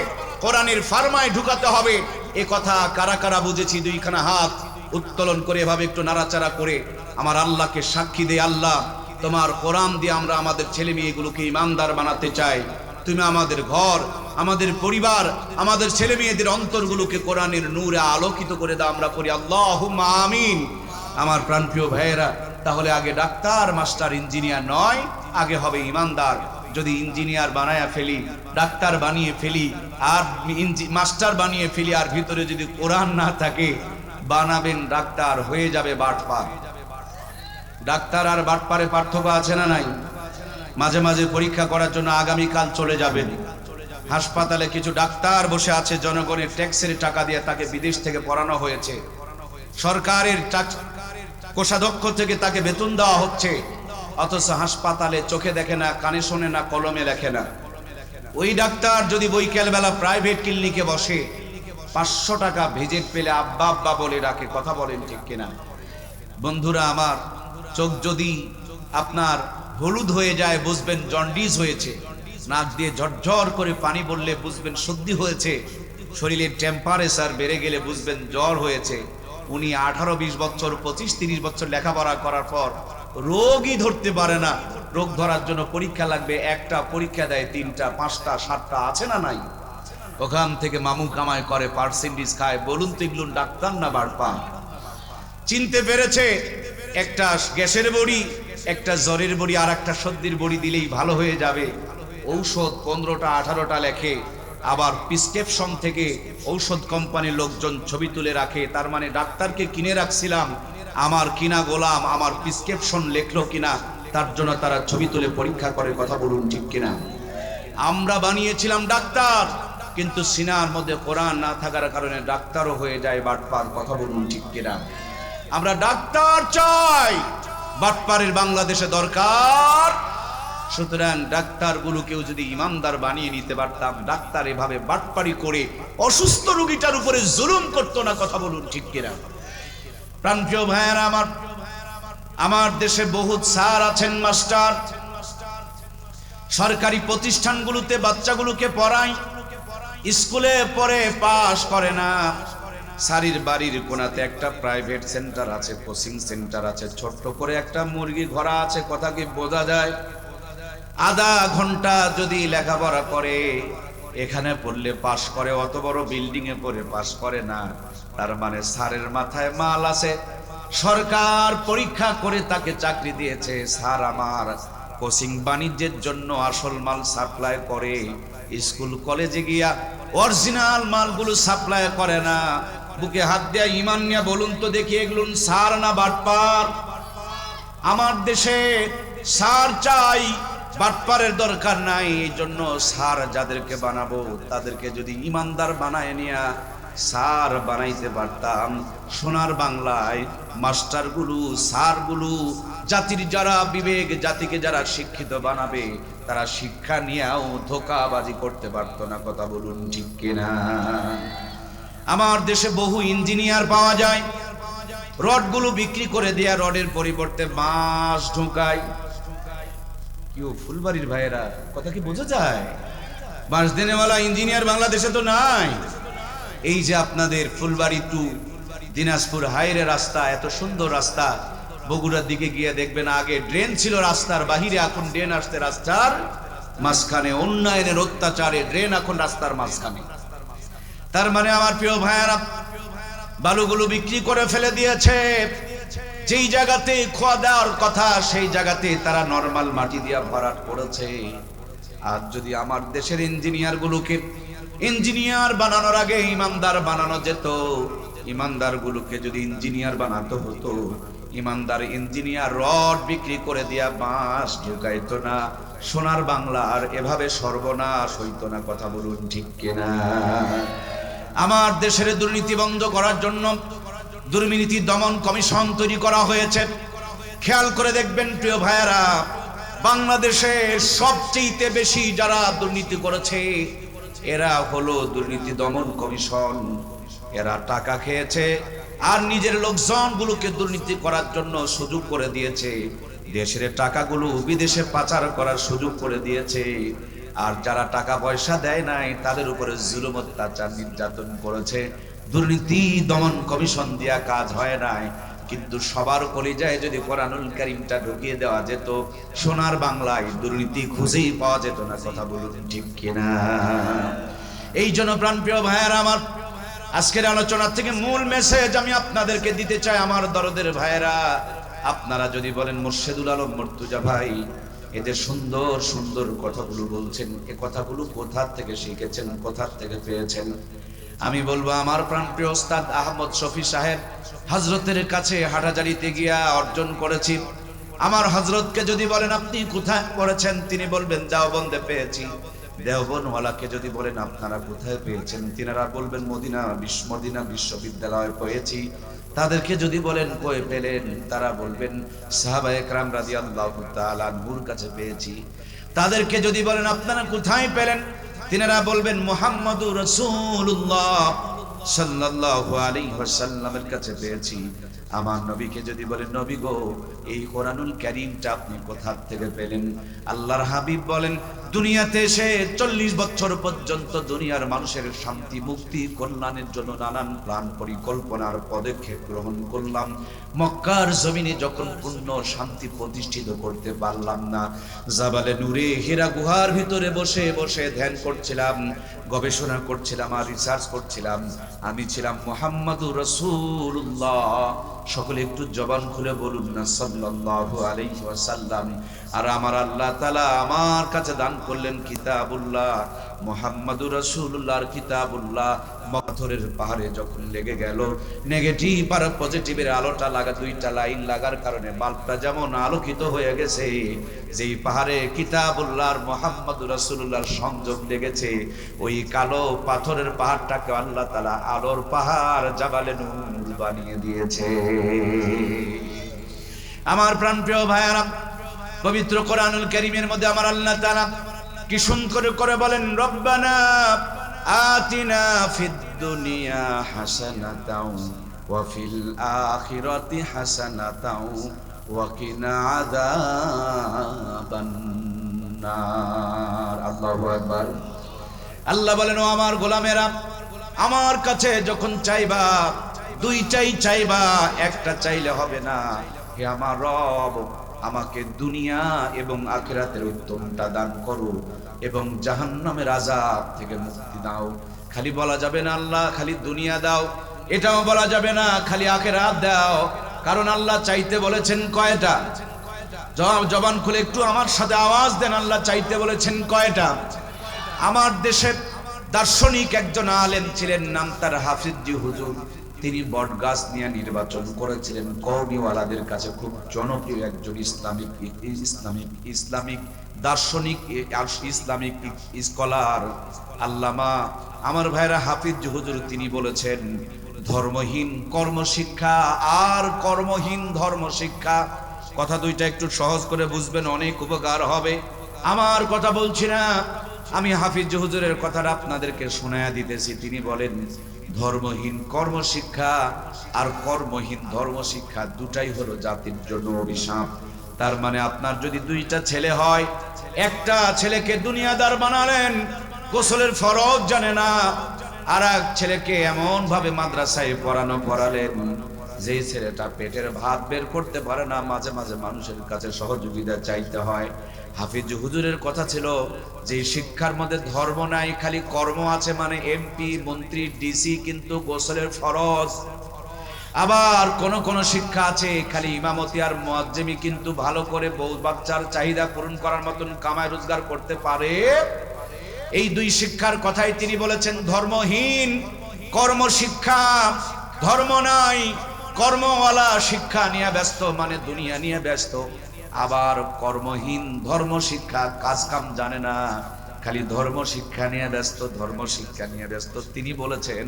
কোরআনের ফার্মায় ঢুকাতে হবে। এ কথা কারা কারা বুঝেছি? 2 খানা হাত উত্তোলন করে এভাবে একটু নাড়াচাড়া করে আমার আল্লাহকে সাক্ষী দে, আল্লাহ তোমার কোরআন দিয়ে আমরা আমাদের ছেলে মেয়েগুলোকে ইমানদার বানাতে চাই। তুমি আমাদের ঘর, আমাদের পরিবার, আমাদের ছেলে মেয়েদের অন্তরগুলোকে কোরআনের নূরে আলোকিত করে দাও। আমরা করি আল্লাহুম্মা আমিন। আমার প্রাণপ্রিয় ভাইয়েরা, তাহলে আগে ডাক্তার, মাস্টার, ইঞ্জিনিয়ার নয়, আগে হবে ইমানদার। যদি ইঞ্জিনিয়ার বানায়া ফেলি, ডাক্তার বানিয়ে ফেলি, আর মাস্টার বানিয়ে ফেলি, আর ভিতরে যদি কোরআন না থাকে, বানাবেন ডাক্তার, হয়ে যাবে বাটপার। ডাক্তার আর বাটপারে পার্থক্য আছে না নাই? মাঝে মাঝে পরীক্ষা করার জন্য আগামীকাল চলে যাবেন। হাসপাতালে কিছু ডাক্তার বসে আছে, জনগণের ট্যাক্সের টাকা দিয়ে তাকে বিদেশ থেকে পড়ানো হয়েছে, সরকারের কোষাধ্যক্ষ থেকে তাকে বেতন দেওয়া হচ্ছে, অথচ হাসপাতালে চোখে দেখে না, কানে শোনে না, কলমে লেখে না। ওই ডাক্তার যদি বৈকাল বেলা প্রাইভেট ক্লিনিকে বসে, 500 টাকা ভিজিট পেলে আব্বা আব্বা বলে ডাকে। কথা বলেন ঠিক কিনা? বন্ধুরা আমার, চোখ যদি আপনার হলুদ হয়ে যায়, বুঝবেন জন্ডিস হয়েছে। নাক দিয়ে ঝরঝর করে পানি বললে বুঝবেন সর্দি হয়েছে, শরীরের টেম্পারেচার বেড়ে গেলে বুঝবেন জ্বর হয়েছে। উনি 18-20 বছর 25-30 বছর লেখাপড়া করার পর রোগই ধরতে পারে না। রোগ ধরার জন্য পরীক্ষা লাগবে, একটা পরীক্ষা দেয় 3টা 5টা 7টা, আছে না নাই? ওখান থেকে মামু কামাই করে, পার্সেন্টেজ খায়। বলুন তো এগুলো ডাক্তার না বাড়পা? চিনতে পেরেছে একটা গ্যাসের বড়ি, একটা জ্বরের বড়ি, আর একটা সর্দির বড়ি দিলেই ভালো হয়ে যাবে। ঔষধ 15টা 18টা লেখে, আবার প্রেসক্রিপশন থেকে ঔষধ কোম্পানির লোকজন ছবি তুলে রাখে। তার মানে ডাক্তারকে কিনে রাখছিলাম, আমার কিনা গোলাম আমার প্রেসক্রিপশন লেখলো কিনা তার জন্য তারা ছবি তুলে পরীক্ষা করে। কথা বলুন ঠিক কিনা? আমরা বানিয়েছিলাম ডাক্তার, কিন্তু সিনার মধ্যে কোরআন না থাকার কারণে ডাক্তারও হয়ে যায় বাটপার। কথা বলুন ঠিক কিনা? আমরা ডাক্তার চাই, বাটপারের বাংলাদেশে দরকার। সুতরাং ডাক্তারগুলোকেও যদি ইমানদার বানিয়ে নিতে পারতাম, ডাক্তার এভাবে বাটপারি করে অসুস্থ রোগীটার উপরে জুলুম করতো না। কথা বলুন ঠিক কিনা? প্রাণপ্রিয় ভাইয়েরা আমার, আমার দেশে বহুত স্যার আছেন, মাস্টার, সরকারি প্রতিষ্ঠানগুলোতে বাচ্চাগুলোকে পড়ায়, স্কুলে পড়ে পাস করে না। সারির বাড়ির কোনাতে একটা প্রাইভেট সেন্টার আছে, কোচিং সেন্টার আছে, ছোট্ট করে একটা মুরগি ঘোড়া আছে। কথা কি বোঝা যায়? আধা ঘন্টা যদি লেখাপড়া করে, এখানে পড়লে পাস করে, অত বড় বিল্ডিং এ পড়ে পাস করে না। তার মানে স্যারের মাথায় মাল আছে, সরকার পরীক্ষা করে তাকে চাকরি দিয়েছে। স্যার আমার কোচিং বাণিজ্যের জন্য আসল মাল সাপ্লাই করে, স্কুল কলেজে গিয়া অরিজিনাল মালগুলো সাপ্লাই করে না। বুকে হাত দেয়া ইমান নিয়ে বলুন তো দেখি, এগুলো স্যার না বাটপার? আমার দেশে স্যার চাই, বাটপারের দরকার নাই। এই জন্য স্যার যাদেরকে বানাবো তাদেরকে যদি ইমানদার বানায় নিয়া স্যার বানাইতে পারতাম, সোনার বাংলায় মাস্টারগুলো স্যারগুলো জাতির যারা বিবেক, জাতিকে যারা শিক্ষিত বানাবে, তারা শিক্ষা নিয়েও ধোঁকাবাজি করতে পারতো না। কথা বলুন ঠিক কিনা? আমার দেশে বহু ইঞ্জিনিয়ার পাওয়া যায়, রডগুলো বিক্রি করে দেয়া রডের পরিবর্তে বাঁশ ঢোকায়। কেউ ফুলবাড়ির ভাইয়েরা, কথা কি বোঝা যায়? বাঁশ দেনেওয়ালা ইঞ্জিনিয়ার বাংলাদেশে তো নাই। এই যে আপনাদের ফুলবাড়ি টু দিনাজপুর হাইরে রাস্তা, এত সুন্দর রাস্তা, বগুড়ার দিকে গিয়ে দেখবেন আগে ড্রেন ছিল রাস্তার বাহিরে, এখন ড্রেন আসতে রাস্তার মাঝখানে। উন্নয়নের অত্যাচারে ড্রেন এখন রাস্তার মাঝখানে। তার মানে আমার প্রিয় ভাইয়েরা, বালুগুলো বিক্রি করে ফেলে দিয়েছে। যেই জায়গাতে খোয়া দেওয়ার কথা সেই জায়গাতে তারা নরমাল মাটি দিয়া ভরাট করেছে। আর যদি আমার দেশের ইঞ্জিনিয়ার গুলোকে ইঞ্জিনিয়ার বানানোর আগে ইমানদার বানানো যেত, ইমানদার গুলোকে যদি ইঞ্জিনিয়ার বানাতে হতো, ইমানদার ইঞ্জিনিয়ার রড বিক্রি করে দিয়া বাঁশ ঢুকাইতো না, সোনার বাংলার এভাবে সর্বনাশ হইতো না। কথা বলুন ঠিক কিনা? আমার দেশের দুর্নীতি বন্ধ করার জন্য দুর্নীতি দমন কমিশন তৈরি করা হয়েছে। খেয়াল করে দেখবেন প্রিয় ভাইয়েরা, বাংলাদেশে সবচেয়ে বেশি যারা দুর্নীতি করেছে এরা হলো দুর্নীতি দমন কমিশন। এরা টাকা খেয়েছে আর নিজের লোকজনগুলোকে দুর্নীতি করার জন্য সুযোগ করে দিয়েছে। দেশের টাকাগুলো বিদেশে পাচার করার সুযোগ করে দিয়েছে। আর যারা টাকা পয়সা দেয় নাই তাদের উপরে জুলুম অত্যাচার নির্যাতন করেছে। দুর্নীতি দমন কমিশন দিয়া কাজ হয় নাই। কিন্তু সবার কলিজায় যদি কোরআনুল কারীমটা ঢুকিয়ে দেওয়া যেত, সোনার বাংলায় দুর্নীতি খুঁজেই পাওয়া যেত না। কথা বলুন ঠিক কিনা? এই জন্য প্রাণপ্রিয় ভাইয়েরা আমার, আজকের আলোচনা থেকে মূল মেসেজ আমি আপনাদেরকে দিতে চাই। আমার দরদের ভাইয়েরা, আপনারা যদি বলেন মুর্শেদুল আলম মুর্তজা ভাই এদের সুন্দর সুন্দর কথাগুলো বলছেন, এ কথাগুলো কোথা থেকে শিখেছেন, কোথা থেকে পেয়েছেন? আমি বলবো আমার প্রাণপ্রিয় ওস্তাদ আহমদ শফি সাহেব হযরতের কাছে হাটাজারিতে গিয়া অর্জন করেছি। আমার হযরতকে যদি বলেন আপনি কোথায় পড়েছেন, তিনি বলবেন দেওবন্দে পেয়েছি। দেওবন্দওয়ালাকে যদি বলেন আপনারা কোথায় পেয়েছেন, তিনারা বলবেন মদিনা বিশ্ববিদ্যালয়ে পেয়েছি। তাদেরকে যদি বলেন কই পেলেন, তারা বলবেন সাহাবায়ে কেরাম রাদিয়াল্লাহু তাআলা আনহুর কাছে পেয়েছি। তাদেরকে যদি বলেন আপনারা কোথায় পেলেন, তিনারা বলবেন মুহাম্মদুর রাসূলুল্লাহ সাল্লাল্লাহু আলাইহি ওয়াসাল্লামের কাছে পেয়েছি। আমার নবীকে যদি বলেন নবী গো এই কোরআনুল কারীমটা আপনি কোথা থেকে পেলেন, আল্লাহর হাবিব বলেন দুনিয়াতে এসে 40 বছর পর্যন্ত দুনিয়ার মানুষের শান্তি মুক্তি কল্যাণের জন্য নানান প্ল্যান পরিকল্পনার পদক্ষেপ গ্রহণ করলাম। মক্কার জমিনে যখন পূর্ণ শান্তি প্রতিষ্ঠিত করতে পারলাম না, জাবালে নূরে হীরা গুহার ভিতরে বসে বসে ধ্যান করছিলাম, গবেষণা করছিলাম আর রিসার্চ করছিলাম। আমি ছিলাম মুহাম্মাদুর রাসূলুল্লাহ। সকলে একটু জবান খুলে বলুন না সাল্লাল্লাহু আলাইহি ওয়াসাল্লাম। আর আমার আল্লাহ তাআলা আমার কাছে দান করলেন কিতাবুল্লাহ, মুহাম্মাদুর রাসূলুল্লাহর কিতাবুল্লাহ। পাথরের পাহাড়ে যখন লেগে গেল, নেগেটিভ আর পজিটিভের আলোটা লাগা, দুইটা লাইন লাগার কারণে বাল্বটা যেমন আলোকিত হয়ে গেছে, যেই পাহাড়ে কিতাবুল্লাহ আর মুহাম্মাদুর রাসূলুল্লাহর সংযোগ লেগেছে, ওই কালো পাথরের পাহাড়টাকে আল্লাহ তাআলা আলোর পাহাড় জাবালে নূর বানিয়ে দিয়েছে। আমার প্রাণপ্রিয় ভাইয়েরা, পবিত্র কোরআনুল কারীমের মধ্যে আমার আল্লাহ তাআলা কি সুন্দর করে বলেন, রব্বানা আতিনা ফিদ দুনিয়া হাসানাতাও ওয়া ফিল আখিরাতি হাসানাতাও ওয়া কিনা আযাবান নার। আল্লাহু আকবার। আল্লাহ বলেন, ও আমার গোলামেরা, আমার কাছে যখন চাইবা, দুইটাই চাইবা, একটা চাইলে হবে না। হে আমার রব, আমাকে দুনিয়া এবং আখিরাতের উত্তমটা দান করো এবং জাহান্নামের আযাব থেকে মুক্তি দাও। খালি বলা যাবে না আল্লাহ খালি দুনিয়া দাও, এটাও বলা যাবে না খালি আখিরাত দাও, কারণ আল্লাহ চাইতে বলেছেন কয়টা? জবান খুলে একটু আমার সাথে আওয়াজ দেন, আল্লাহ চাইতে বলেছেন কয়টা? আমার দেশের দার্শনিক একজন আলেম ছিলেন, নাম তার হাফিজি হুজুর। তিনি বটগাছ নিয়ে নির্বাচন করেছিলেন। কওমিওয়ালাদের কাছে খুব জনপ্রিয় একজন ইসলামিক দার্শনিক, ইসলামিক স্কলার, আল্লামা আমার ভাইরা হাফিজ হুজুর। তিনি বলেছেন, ধর্মহীন কর্মশিক্ষা আর কর্মহীন ধর্মশিক্ষা, কথা দুইটা একটু সহজ করে বুঝবেন, অনেক উপকার হবে। আমার কথা বলছি না, আমি হাফিজ হুজুরের কথাটা আপনাদেরকে শোনায়া দিতেছি। তিনি বলেন, ধর্মহীন কর্মশিক্ষা আর কর্মহীন ধর্মশিক্ষা দুটাই হলো জাতির জন্য অভিশাপ। তার মানে আপনার যদি দুইটা ছেলে হয়, একটা ছেলেকে দুনিয়াদার বানালেন, গোসলের ফরজ জানে না, আর এক ছেলেকে এমন ভাবে মাদ্রাসায় পড়ালেন যে ছেলেটা পেটের ভাত বের করতে পারে না, মাঝে মাঝে মানুষের কাছে সহযোগিতা চাইতে হয়। হাফিজ হুজুরের কথা ছিল যে শিক্ষার মধ্যে ধর্ম নাই, খালি কর্ম আছে, মানে এমপি মন্ত্রী ডিসি কিন্তু গোসলের ফরজ। আবার কোন কোন শিক্ষা আছে খালি ইমামতি আর মুয়াজ্জিমি কিন্তু ভালো করে বউ বাচ্চার চাহিদা পূরণ করার মতন কামাই রোজগার করতে পারে। এই দুই শিক্ষার কথাই তিনি বলেছেন, ধর্মহীন কর্মশিক্ষা, ধর্ম নাই, কর্মওয়ালা শিক্ষা নিয়ে ব্যস্ত, মানে দুনিয়া নিয়ে ব্যস্ত। আবার কর্মহীন ধর্ম শিক্ষা, কাজ কাম জানে না, খালি ধর্ম শিক্ষা নিয়ে ব্যস্ত, ধর্ম শিক্ষা নিয়ে ব্যস্ত। তিনি বলেছেন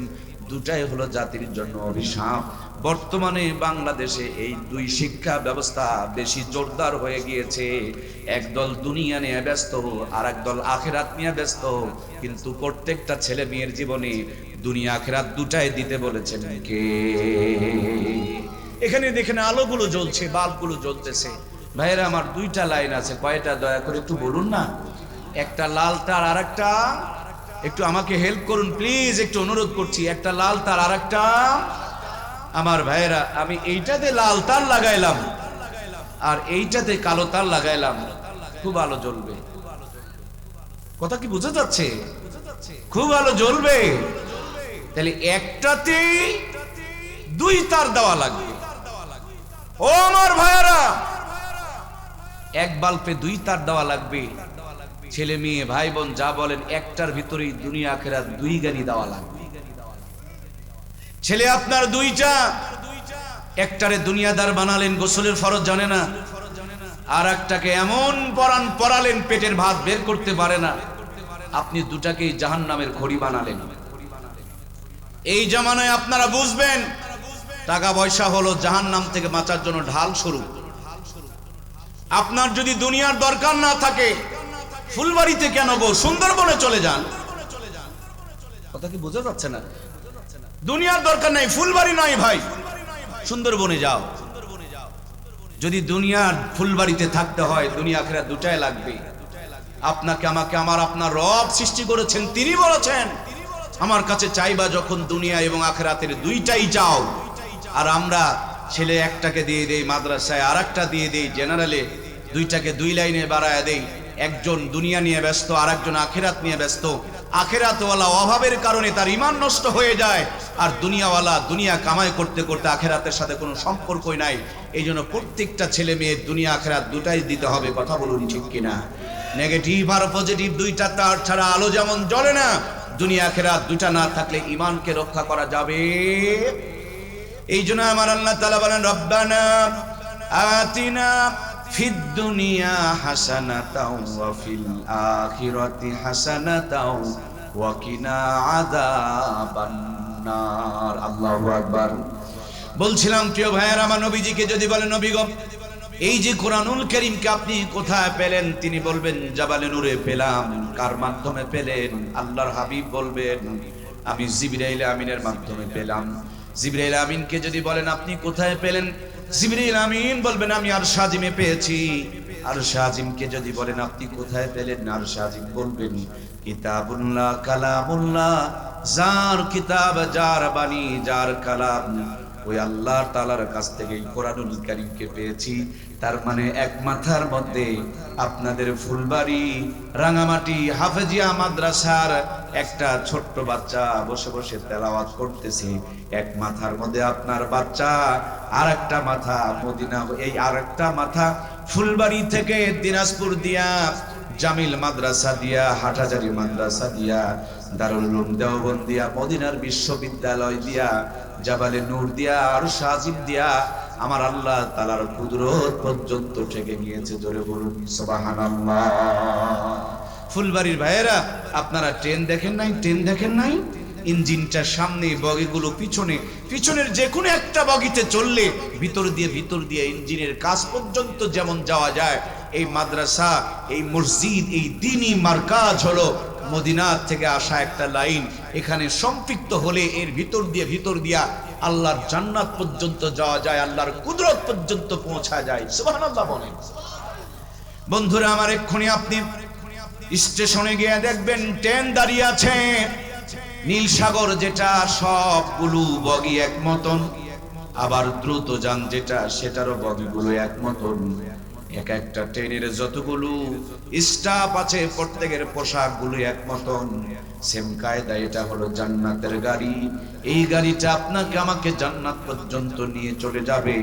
দুটাই হলো জাতির জন্য অভিশাপ। বর্তমানে বাংলাদেশে এই দুই শিক্ষা ব্যবস্থা বেশি জোরদার হয়ে গিয়েছে। একদল দুনিয়া নিয়ে ব্যস্ত, আর একদল আখিরাত নিয়ে ব্যস্ত। কিন্তু প্রত্যেকটা ছেলে মেয়ের জীবনে দুনিয়া আখিরাত দুটাই দিতে বলেছেন কে? এখানে দেখেন আলোগুলো জ্বলছে, বাল্বগুলো জ্বলতেছে। ভাইয়েরা আমার দুইটা লাইন আছে, কয়টা দয়া করে একটু বলুন না। একটা লাল তার, আর একটা, একটু আমাকে হেল্প করুন প্লিজ, একটু অনুরোধ করছি। একটা লাল তার, আর একটা, আমার ভাইয়েরা আমি এইটাতে লাল তার লাগাইলাম আর এইটাতে কালো তার লাগাইলাম, খুব আলো জ্বলবে। কথা কি বোঝা যাচ্ছে? খুব আলো জ্বলবে। তাহলে একটাতে দুই তার দেওয়া লাগবে। ও আমার ভাইয়েরা, এক বাল্বে দুই তার দেওয়া লাগবে। ছেলে মেয়ে ভাই বোন যা বলেন, একটার ভিতরেই দুনিয়া আখিরাত দুই গাড়ি দেওয়া লাগবে। ছেলে আপনার দুইটা, একটারে দুনিয়াদার বানালেন, গোসলের ফরজ জানে না, আর একটাকে এমন পড়ালেন পেটের ভাত বের করতে পারে না, আপনি দুটাকেই জাহান্নামের খড়ি বানালেন। এই জামানায় আপনারা বুঝবেন, টাকা পয়সা হলো জাহান্নাম থেকে বাঁচার জন্য ঢাল স্বরূপ। আপনার যদি দুনিয়ার দরকার না থাকে, ফুলবাড়িতে কেন গো, সুন্দরবনে চলে যান। কথা কি বোঝা যাচ্ছে না? দুনিয়ার দরকার নাই, ফুলবাড়ি নাই ভাই, সুন্দরবনে যাও। যদি দুনিয়ার ফুলবাড়িতে থাকতে হয়, দুনিয়া আখিরাত দুটাই লাগবে। আপনাকে আমাকে আপনার রব সৃষ্টি করেছেন, তিনি বলেছেন আমার কাছে চাইবা যখন দুনিয়া এবং আখিরাতের দুইটাই চাও। আর আমরা ছেলে একটাকে দিয়ে দেই মাদ্রাসায়, আর একটা দিয়ে দেই জেনারেলে, দুইটাকে দুই লাইনে বাড়ায় দেই। একজন দুনিয়া নিয়ে ব্যস্ত, আর একজন আখিরাত নিয়ে ব্যস্ত। আখিরাতওয়ালা অভাবের কারণে তার ঈমান নষ্ট হয়ে যায়, আর দুনিয়াওয়ালা দুনিয়া কামাই করতে করতে আখিরাতের সাথে কোনো সম্পর্কই নাই। এই জন্য প্রত্যেকটা ছেলে মেয়ে দুনিয়া আখিরাত দুটাই দিতে হবে। কথা বলুন ঠিক কিনা? নেগেটিভ আর পজিটিভ দুইটা তার ছাড়া আলো যেমন জ্বলে না, দুনিয়া আখিরাত দুইটা না থাকলে ঈমানকে রক্ষা করা যাবে। এই জন্য আমার আল্লাহ তাআলা বলেন, রব্বানা আতিনা ফিদ দুনিয়া হাসানাতাও ওয়া ফিল আখিরাতি হাসানাতাও ওয়া কিনা আযাবান নার। আল্লাহু আকবার। বলছিলাম প্রিয় ভাইয়ের, আমার নবীজিকে যদি বলেন, নবী গো, এই যে কোরআনুল কারীমকে আপনি কোথায় পেলেন? তিনি বলবেন জাবালে নূরে পেলাম। কার মাধ্যমে পেলেন? আল্লাহর হাবিব বলবেন আমি জিবরাইল আমিনের মাধ্যমে পেলাম। জিবরাইল আমিনকে যদি বলেন আপনি কোথায় পেলেন? জিবরাইল আমিন বলবেন আমি আরশ আজিমে পেয়েছি। আরশ আজিমকে যদি বলেন আপনি কোথায় পেলেন? আরশ আজিম বলবেন কিতাবুল্লাহ কালামুল্লাহ, যার কিতাব, যার বাণী, যার কালাম, ওই আল্লাহ তাআলার কাছ থেকে কোরআনুল কারীমকে পেয়েছি। তার মানে এক মাথার মধ্যে আপনাদের ফুলবাড়ি রাঙামাটি হাফেজিয়া মাদ্রাসার একটা ছোট্ট বাচ্চা বসে বসে তেলাওয়াত করতেছে। এক মাথার মধ্যে আপনার বাচ্চা, আর একটা মাথা মদিনা, এই আর একটা মাথা ফুলবাড়ি থেকে দিনাজপুর দিয়া, জামিল মাদ্রাসা দিয়া, হাটহাজারী মাদ্রাসা দিয়া, দারুল উলুম দেওবন্দ দিয়া, মদিনার বিশ্ববিদ্যালয় দিয়া, জাবালে নূর দিয়া, আর শাজিব দিয়া আমার আল্লাহ তাআলার কুদরত পর্যন্ত ঠেকে গিয়েছে। জোরে বলুন সুবহানাল্লাহ। ফুলবাড়ির ভাইয়েরা, আপনারা ট্রেন দেখেন নাই? ট্রেন দেখেন নাই? ইঞ্জিনটা সামনে, বগিগুলো পিছনে, পিছনের যে কোনো একটা বগিতে চললে ভিতর দিয়ে ইঞ্জিনের কাজ পর্যন্ত যেমন যাওয়া যায়, এই মাদ্রাসা, এই মসজিদ, এই দ্বীনি মারকাজ হলো মদিনা থেকে আসা একটা লাইন। এখানে সম্পৃক্ত হলে এর ভিতর দিয়া আল্লাহর জান্নাত পর্যন্ত যাওয়া যায়, আল্লাহর কুদরত পর্যন্ত পৌঁছা যায়। সুবহানাল্লাহ বলেন। বন্ধুরা আমার, এক্ষুনি আপনি স্টেশনে গিয়ে দেখবেন ট্রেন দাঁড়িয়ে আছে। নীল সাগর যেটা, সবগুলো বগি এক মতন। আবার দ্রুত যান যেটা, সেটারও বগিগুলো এক মতন। এক একটা ট্রেনের যতগুলো স্টাফ আছে প্রত্যেকের পোশাকগুলো এক মতন। সেম কায়দা। এটা হলো জান্নাতের গাড়ি। এই গাড়িটা আপনাকে আমাকে জান্নাত পর্যন্ত নিয়ে চলে যাবে।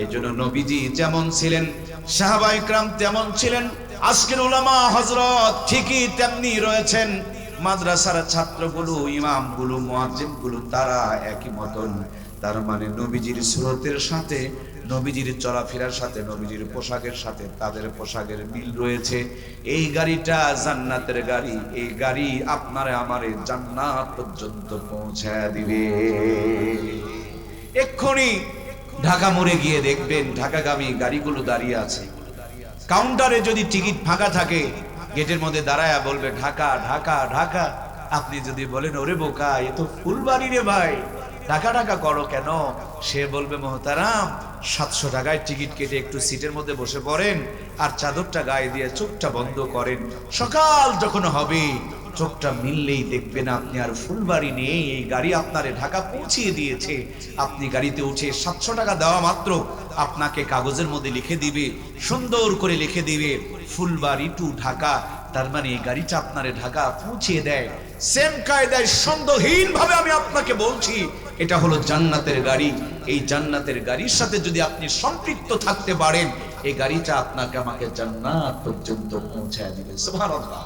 এই জন্য নবীজি যেমন ছিলেন, সাহাবায়ে কেরাম তেমন ছিলেন, আজকের উলামা হযরত ঠিকই তেমনি রয়েছেন। মাদ্রাসার ছাত্রগুলো, ইমামগুলো, মুয়াজ্জিনগুলো তারা একই মতন। তার মানে নবীজির সুরতের সাথে, নবীজির চলাফেরার সাথে, নবীজির পোশাকের সাথে তাদের পোশাকের মিল রয়েছে। এই গাড়িটা জান্নাতের গাড়ি। এই গাড়ি আপনারে আমারে জান্নাত পর্যন্ত পৌঁছায় দিবে। এক্ষুনি ঢাকা মোড়ে গিয়ে দেখবেন ঢাকাগামী গাড়িগুলো দাঁড়িয়ে আছে। কাউন্টারে যদি টিকিট ফাঁকা থাকে, গেটের মধ্যে দাঁড়ায়া বলবে ঢাকা ঢাকা ঢাকা। আপনি যদি বলেন ওরে বোকা, এ তো ফুলবাড়ি রে ভাই, ঢাকা ঢাকা করো কেন? সে বলবে মোহতারাম 700 টাকায় টিকিট কেটে একটু সিটের মধ্যে বসে পড়েন, আর চাদরটা গায়ে দিয়ে চোখটা বন্ধ করেন। সকাল যখন হবে চোখটা মিললেই দেখবেন আপনি আর ফুলবাড়ি নেই। এই গাড়ি আপনারে ঢাকা পৌঁছিয়ে দিয়েছে। আপনি গাড়িতে উঠে 700 টাকা দেওয়া মাত্র আপনাকে কাগজের মধ্যে লিখে দিবে, সুন্দর করে লিখে দিবে ফুলবাড়ি টু ঢাকা। তার মানে এই গাড়িটা আপনারে ঢাকা পৌঁছিয়ে দেয়। সেম কায়দায় সন্দেহহীন ভাবে আমি আপনাকে বলছি, এটা হলো জান্নাতের গাড়ি। এই জান্নাতের গাড়ির সাথে যদি আপনি সম্পৃক্ত থাকতে পারেন, এই গাড়িটা আপনাকে আমাকে জান্নাত পর্যন্ত পৌঁছায় দিবে। সুবহানাল্লাহ।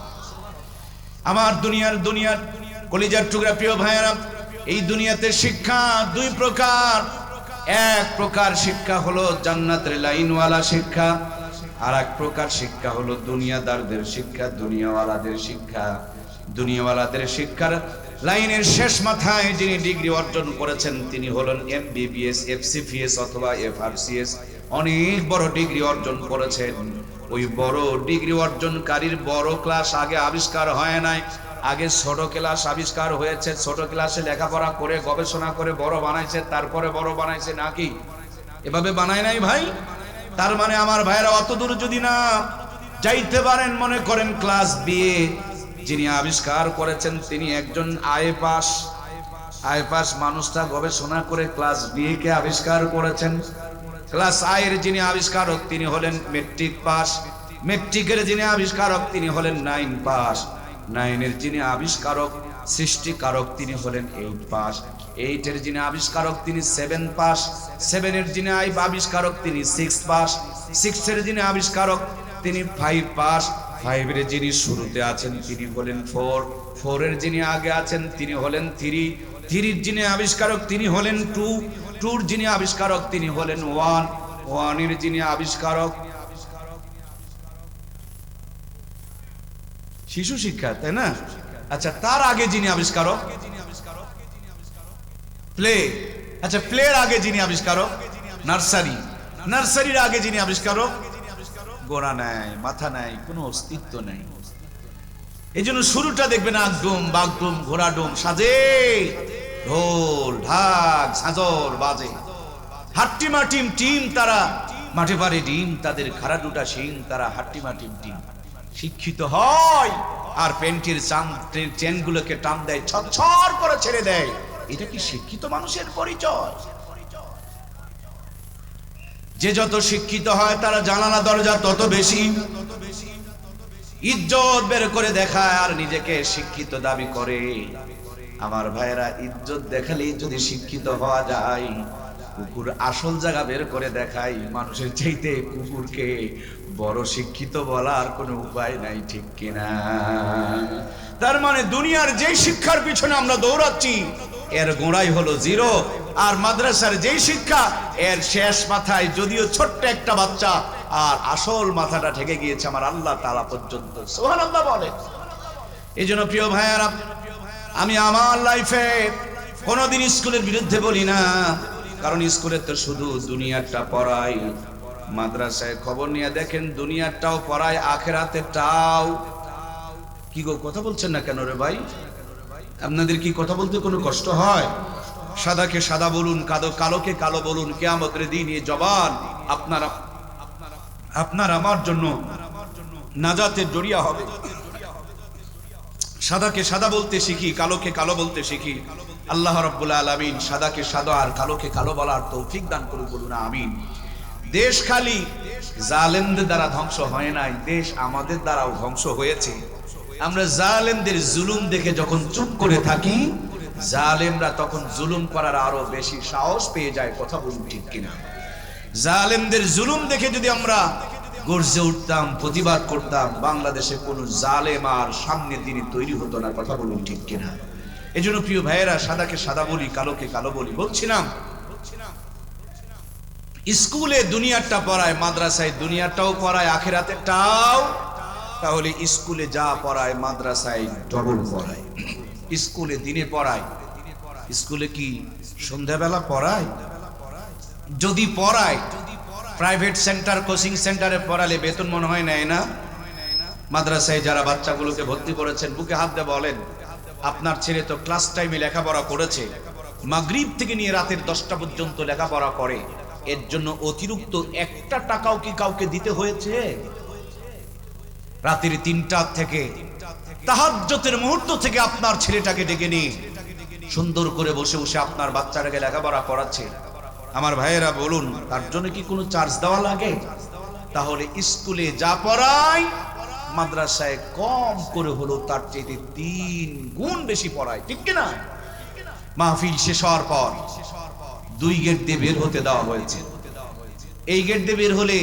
আমার দুনিয়ার কলিজার টুকরা প্রিয় ভাইয়েরা, এই দুনিয়াতে শিক্ষা দুই প্রকার। এক প্রকার শিক্ষা হলো জান্নাতের লাইনওয়ালা শিক্ষা, আর এক প্রকার শিক্ষা হলো দুনিয়াদারদের শিক্ষা, দুনিয়াওয়ালাদের শিক্ষা। দুনিয়াওয়ালাদের শিক্ষার লাইনের শেষ মাথায় যিনি ডিগ্রি অর্জন করেছেন তিনি হলেন MBBS, FCPS অথবা FRCS। অনেক বড় ডিগ্রি অর্জন করেছেন। ওই বড় ডিগ্রি অর্জনকারীর বড় ক্লাস আগে আবিষ্কার হয় নাই, আগে ছোট ক্লাস আবিষ্কার হয়েছে। ছোট ক্লাসে লেখাপড়া করে গবেষণা করে বড় বানাইছে, তারপরে বড় বানাইছে। নাকি এভাবে বানায় নাই ভাই? তার মানে আমার ভাইরা অত দূর যদি না, যাইতে পারেন। মনে করেন ক্লাস বিএ যিনি আবিষ্কার করেছেন তিনি একজন আইপাস মানুষটা গবেষণা করে ক্লাস বিএ কে আবিষ্কার করেছেন। ক্লাস আই এর যিনি আবিষ্কারক তিনি হলেন মেট্রিক পাস। মেট্রিকের যিনি আবিষ্কারক তিনি হলেন 9 পাস। 9 এর যিনি আবিষ্কারক সৃষ্টিকারক তিনি হলেন 8 পাস। 8 এর যিনি আবিষ্কারক তিনি 7 পাস। 7 এর যিনি আবিষ্কারক তিনি 6 পাস। 6 এর যিনি আবিষ্কারক তিনি 5 পাস। 5 এর যিনি শুরুতে আছেন তিনি হলেন 4। 4 এর যিনি আগে আছেন তিনি হলেন 3। 3 এর যিনি আবিষ্কারক তিনি হলেন 2। 2 এর যিনি আবিষ্কারক তিনি হলেন 1। 1 এর যিনি আবিষ্কারক শিশু শিক্ষা, তাই না? আচ্ছা, তার আগে যিনি আবিষ্কারক প্লে। আচ্ছা, প্লের আগে যিনি আবিষ্কারক নার্সারি। নার্সারির আগে যিনি আবিষ্কারক গোড়া নাই, মাথা নাই, কোনো অস্তিত্ব নাই। এই জন্য শুরুটা দেখবেন আগডুম বাগডুম ঘোড়াডুম সাজে, ঢোল ঢাক ঝাঁঝর বাজে, হাট্টিমা টিম টিম তারা মাঠে পারে ডিম, তাদের খাড়া দুটা শিং তারা হাট্টিমা টিম টিম। শিক্ষিত হয় আর প্যান্টের চেন গুলোকে টান দেয়, ছড়ছড় করে ছেড়ে দেয়। এটা কি শিক্ষিত মানুষের পরিচয়? যে যত শিক্ষিত হয় তারা জানালা দরজা তত বেশি ইজ্জত বের করে দেখায় আর নিজেকে শিক্ষিত দাবি করে। আমার ভাইয়েরা, ইজ্জত দেখালেই যদি শিক্ষিত হওয়া যায়, কুকুর আসল জায়গা বের করে দেখাই, মানুষের চাইতে কুকুরকে বড় শিক্ষিত বলার কোনো উপায় নাই, ঠিক কিনা? তার মানে দুনিয়ার যে শিক্ষার পিছনে আমরা দৌড়াচ্ছি এর গোড়াই হলো 0, আর মাদ্রাসার যেই শিক্ষা এর শেষ মাথায় যদিও ছোট্ট একটা বাচ্চা, আর আসল মাথাটা ঠেকে গিয়েছে আমার আল্লাহ তাআলা পর্যন্ত। সুবহানাল্লাহ বলে। এই জন্য প্রিয় ভাইয়ারা, আমি আমার লাইফে কোনোদিন স্কুলের বিরুদ্ধে বলি না, কারণ স্কুলে তো শুধু দুনিয়াটা পড়াই। মাদ্রাসায় খবর নিয়ে দেখেন দুনিয়াটাও পড়ায়, আখেরাতেরটাও। কি গো, কথা বলছেন না কেন রে ভাই? আপনাদের কি কথা বলতে কোনো কষ্ট হয়? সাদাকে সাদা বলুন, কালোকে কালো বলুন, কিয়ামতের দিন এই জবান আপনার আমার জন্য নাজাতের জরিয়া হবে। সাদাকে সাদা বলতে শিখি, কালোকে কালো বলতে শিখি। আল্লাহ রাব্বুল আলামিন সাদাকে সাদা আর কালোকে কালো বলার তৌফিক দান করুন, বলুন আমিন। দেশ খালি জালেমদের দ্বারা ধ্বংস হয় নাই, দেশ আমাদের দ্বারাও ধ্বংস হয়েছে। আমরা জালেমদের জুলুম দেখে যখন চুপ করে থাকি, জালেমরা তখন জুলুম করার আরো বেশি সাহস পেয়ে যায়। কথা বলুন ঠিক কিনা? জালেমদের জুলুম দেখে যদি আমরা গর্জে উঠতাম, প্রতিবাদ করতাম, বাংলাদেশে কোনো জালেম আর সামনে দিনে তৈরি হতো না। কথা বলুন ঠিক কিনা? এই জন্য প্রিয় ভাইয়েরা, সাদাকে সাদা বলি, কালোকে কালো বলি। বলছিলাম স্কুলে দুনিয়াটা পড়ায়, মাদ্রাসায় দুনিয়াটাও পড়ায়, আখিরাতেরটাও। তাহলে স্কুলে যা পড়ায় মাদ্রাসায় ডবল পড়ায়। স্কুলে দিনে পড়ায়, স্কুলে কি সন্ধ্যাবেলা পড়ায়? যদি পড়ায়, প্রাইভেট সেন্টার কোচিং সেন্টারে পড়ালে বেতন মনে হয় নেয় না? মাদ্রাসায় যারা বাচ্চাগুলোকে ভর্তি করেছেন, বুকে হাত দিয়ে বলেন, আপনার ছেলে তো ক্লাস টাইমে লেখাপড়া করেছে, মাগরিব থেকে নিয়ে রাতের 10টা পর্যন্ত লেখাপড়া করে, এর জন্য অতিরিক্ত 1 টাকাও কি কাউকে দিতে হয়েছে? রাতের 3টা থেকে তাহাজ্জুদের মুহূর্ত থেকে আপনার ছেলেটাকে ডেকে নিয়ে সুন্দর করে বসে বসে আপনার বাচ্চাটাকে লেখাপড়া করাচ্ছে। আমার ভাইয়েরা বলুন, তার জন্য কি কোনো চার্জ দেওয়া লাগে? তাহলে স্কুলে যা পড়ায় মাদ্রাসায় কম করে হলো তার চেয়ে 3 গুণ বেশি পড়ায়, ঠিক কিনা? মাহফিল শেষ হওয়ার পর 2 গেট দিয়ে বের হতে দেওয়া হয়েছে। এই গেট দিয়ে বের হলে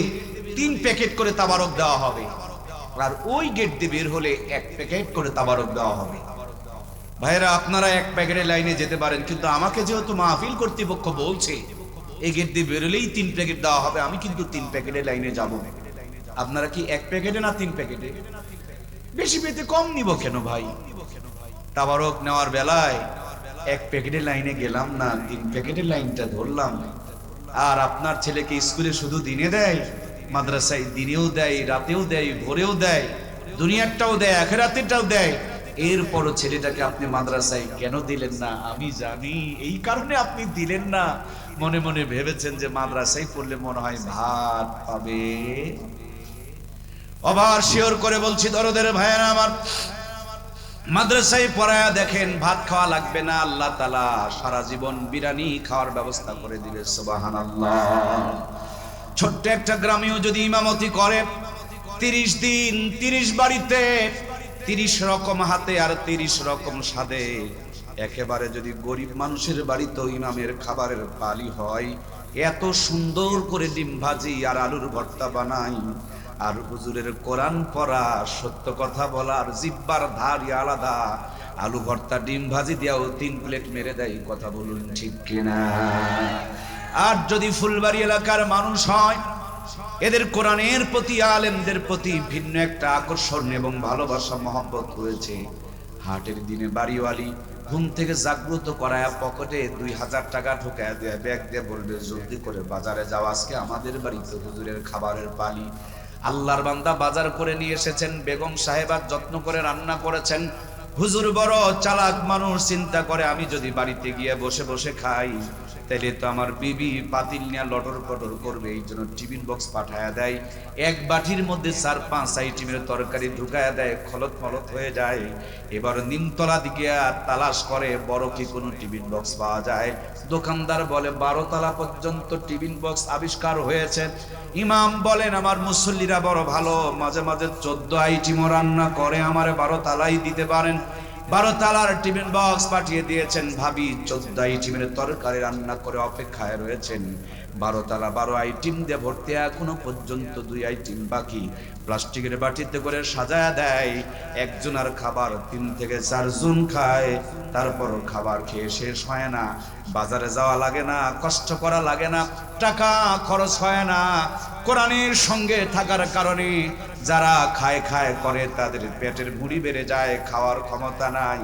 3 প্যাকেট করে তাবারক দেওয়া হবে, আর ওই গেট দিয়ে বের হলে 1 প্যাকেট করে তাবারক দেওয়া হবে। ভাইরা, আপনারা 1 প্যাকেটের লাইনে যেতে পারেন, কিন্তু আমাকে যেহেতু মাহফিল কর্তৃপক্ষ বলছে এই গেট দিয়ে বেরোলেই 3 প্যাকেট দেওয়া হবে, আমি কিন্তু 3 প্যাকেটের লাইনে যাব। আপনারা কি 1 প্যাকেটে না 3 প্যাকেটে? বেশি পেতে কম নিব কেন ভাই? তাবারক নেওয়ার বেলায় 1 প্যাকেটের লাইনে গেলাম না, 3 প্যাকেটের লাইনটা ধরলাম। আর আপনার ছেলেকে স্কুলে শুধু দিনে দেয়, মাদ্রাসায় দিনেও দেয়, রাতেও দেয়, ভোরেও দেয়, দুনিয়ারটাও দেয়, আখিরাতেরটাও দেয়। এরপরও ছেলেটাকে আপনি মাদ্রাসায় কেন দিলেন না? আমি জানি এই কারণে আপনি দিলেন না। মনে মনে ভেবেছেন যে মাদ্রাসায় পড়লে মনে হয় ভাত পাবে। আবার শিওর করে বলছি দরদের ভাইয়েরা আমার, মাদ্রাসায় পড়ায়া দেখেন, ভাত খাওয়া লাগবে না, আল্লাহ তাআলা সারা জীবন বিরিয়ানি খাওয়ার ব্যবস্থা করে দিবে। সুবহানাল্লাহ। ছোট্ট একটা গ্রামেও যদি ইমামতি করে 30 দিন 30 বাড়িতে 30 রকম হাতে আর 30 রকম স্বাদে, একেবারে যদি গরিব মানুষের বাড়িতেও ইমামের খাবারের পালি হয়, এত সুন্দর করে ডিম ভাজি আর আলুর ভর্তা বানাই, আর হুজুরের কোরআন পড়া, সত্য কথা বলার জিব্বার ধারই আলাদা, আলু ভর্তা ডিম ভাজি দিয়াও 3 প্লেট মেরে দেয়। কথা বলুন ঠিক কিনা? আর যদি ফুলবাড়ি এলাকার মানুষ হয়, এদের কোরআনের প্রতি, আলেমদের প্রতি ভিন্ন একটা আকর্ষণ এবং ভালোবাসা মহব্বত হয়েছে। হাটের দিনে বাড়িওয়ালি ঘুম থেকে জাগ্রত করায়া পকেটে 2000 টাকা ঢোকায় দেয়, ব্যাগ দিয়ে বলবে জলদি করে বাজারে যাও, আজকে আমাদের বাড়িতে হুজুরের খাবারের পালি। আল্লাহর বান্দা বাজার করে নিয়ে এসেছেন, বেগম সাহেবা যত্ন করে রান্না করেছেন। হুজুর বড় চালাক মানুষ, চিন্তা করে আমি যদি বাড়িতে গিয়ে বসে বসে খাই, তাইলে তো আমার বিবি পাতিল নিয়ে লটর পটর করবে, এই জন্য টিফিন বক্স পাঠায়া দেয়। এক বাটির মধ্যে 4-5 আইটেমের তরকারি ঢুকায়া দেয়, খলত মলত হয়ে যায়। এবার নিমতলা দিকে তালাশ করে বড় কি কোনো টিফিন বক্স পাওয়া যায়। দোকানদার বলে 12 তলা পর্যন্ত টিফিন বক্স আবিষ্কার হয়েছে। ইমাম বলেন আমার মুসল্লিরা বড় ভালো, মাঝে মাঝে 14 আইটেমও রান্না করে, আমারে 12 তালাই দিতে পারেন। 12 তালার টিফিন বক্স পাঠিয়ে দিয়েছেন। ভাবি 14 আইটেমের তরকারি রান্না করে অপেক্ষায় রয়েছেন। 12 তালা 12 আইটেম দিয়ে ভর্তি, এখনো পর্যন্ত 2 আইটেম বাকি। প্লাস্টিকের বাটিতে করে সাজায়া দেয়। একজন আর খাবার 3 থেকে 4 জন খায়, তারপর খাবার খেয়ে শেষ হয় না। বাজারে যাওয়া লাগে না, কষ্ট করা লাগে না, টাকা খরচ হয় না। কোরআনের সঙ্গে থাকার কারণে যারা খায় খায় করে, তাদের পেটের ভুঁড়ি বেড়ে যায়, খাওয়ার ক্ষমতা নাই।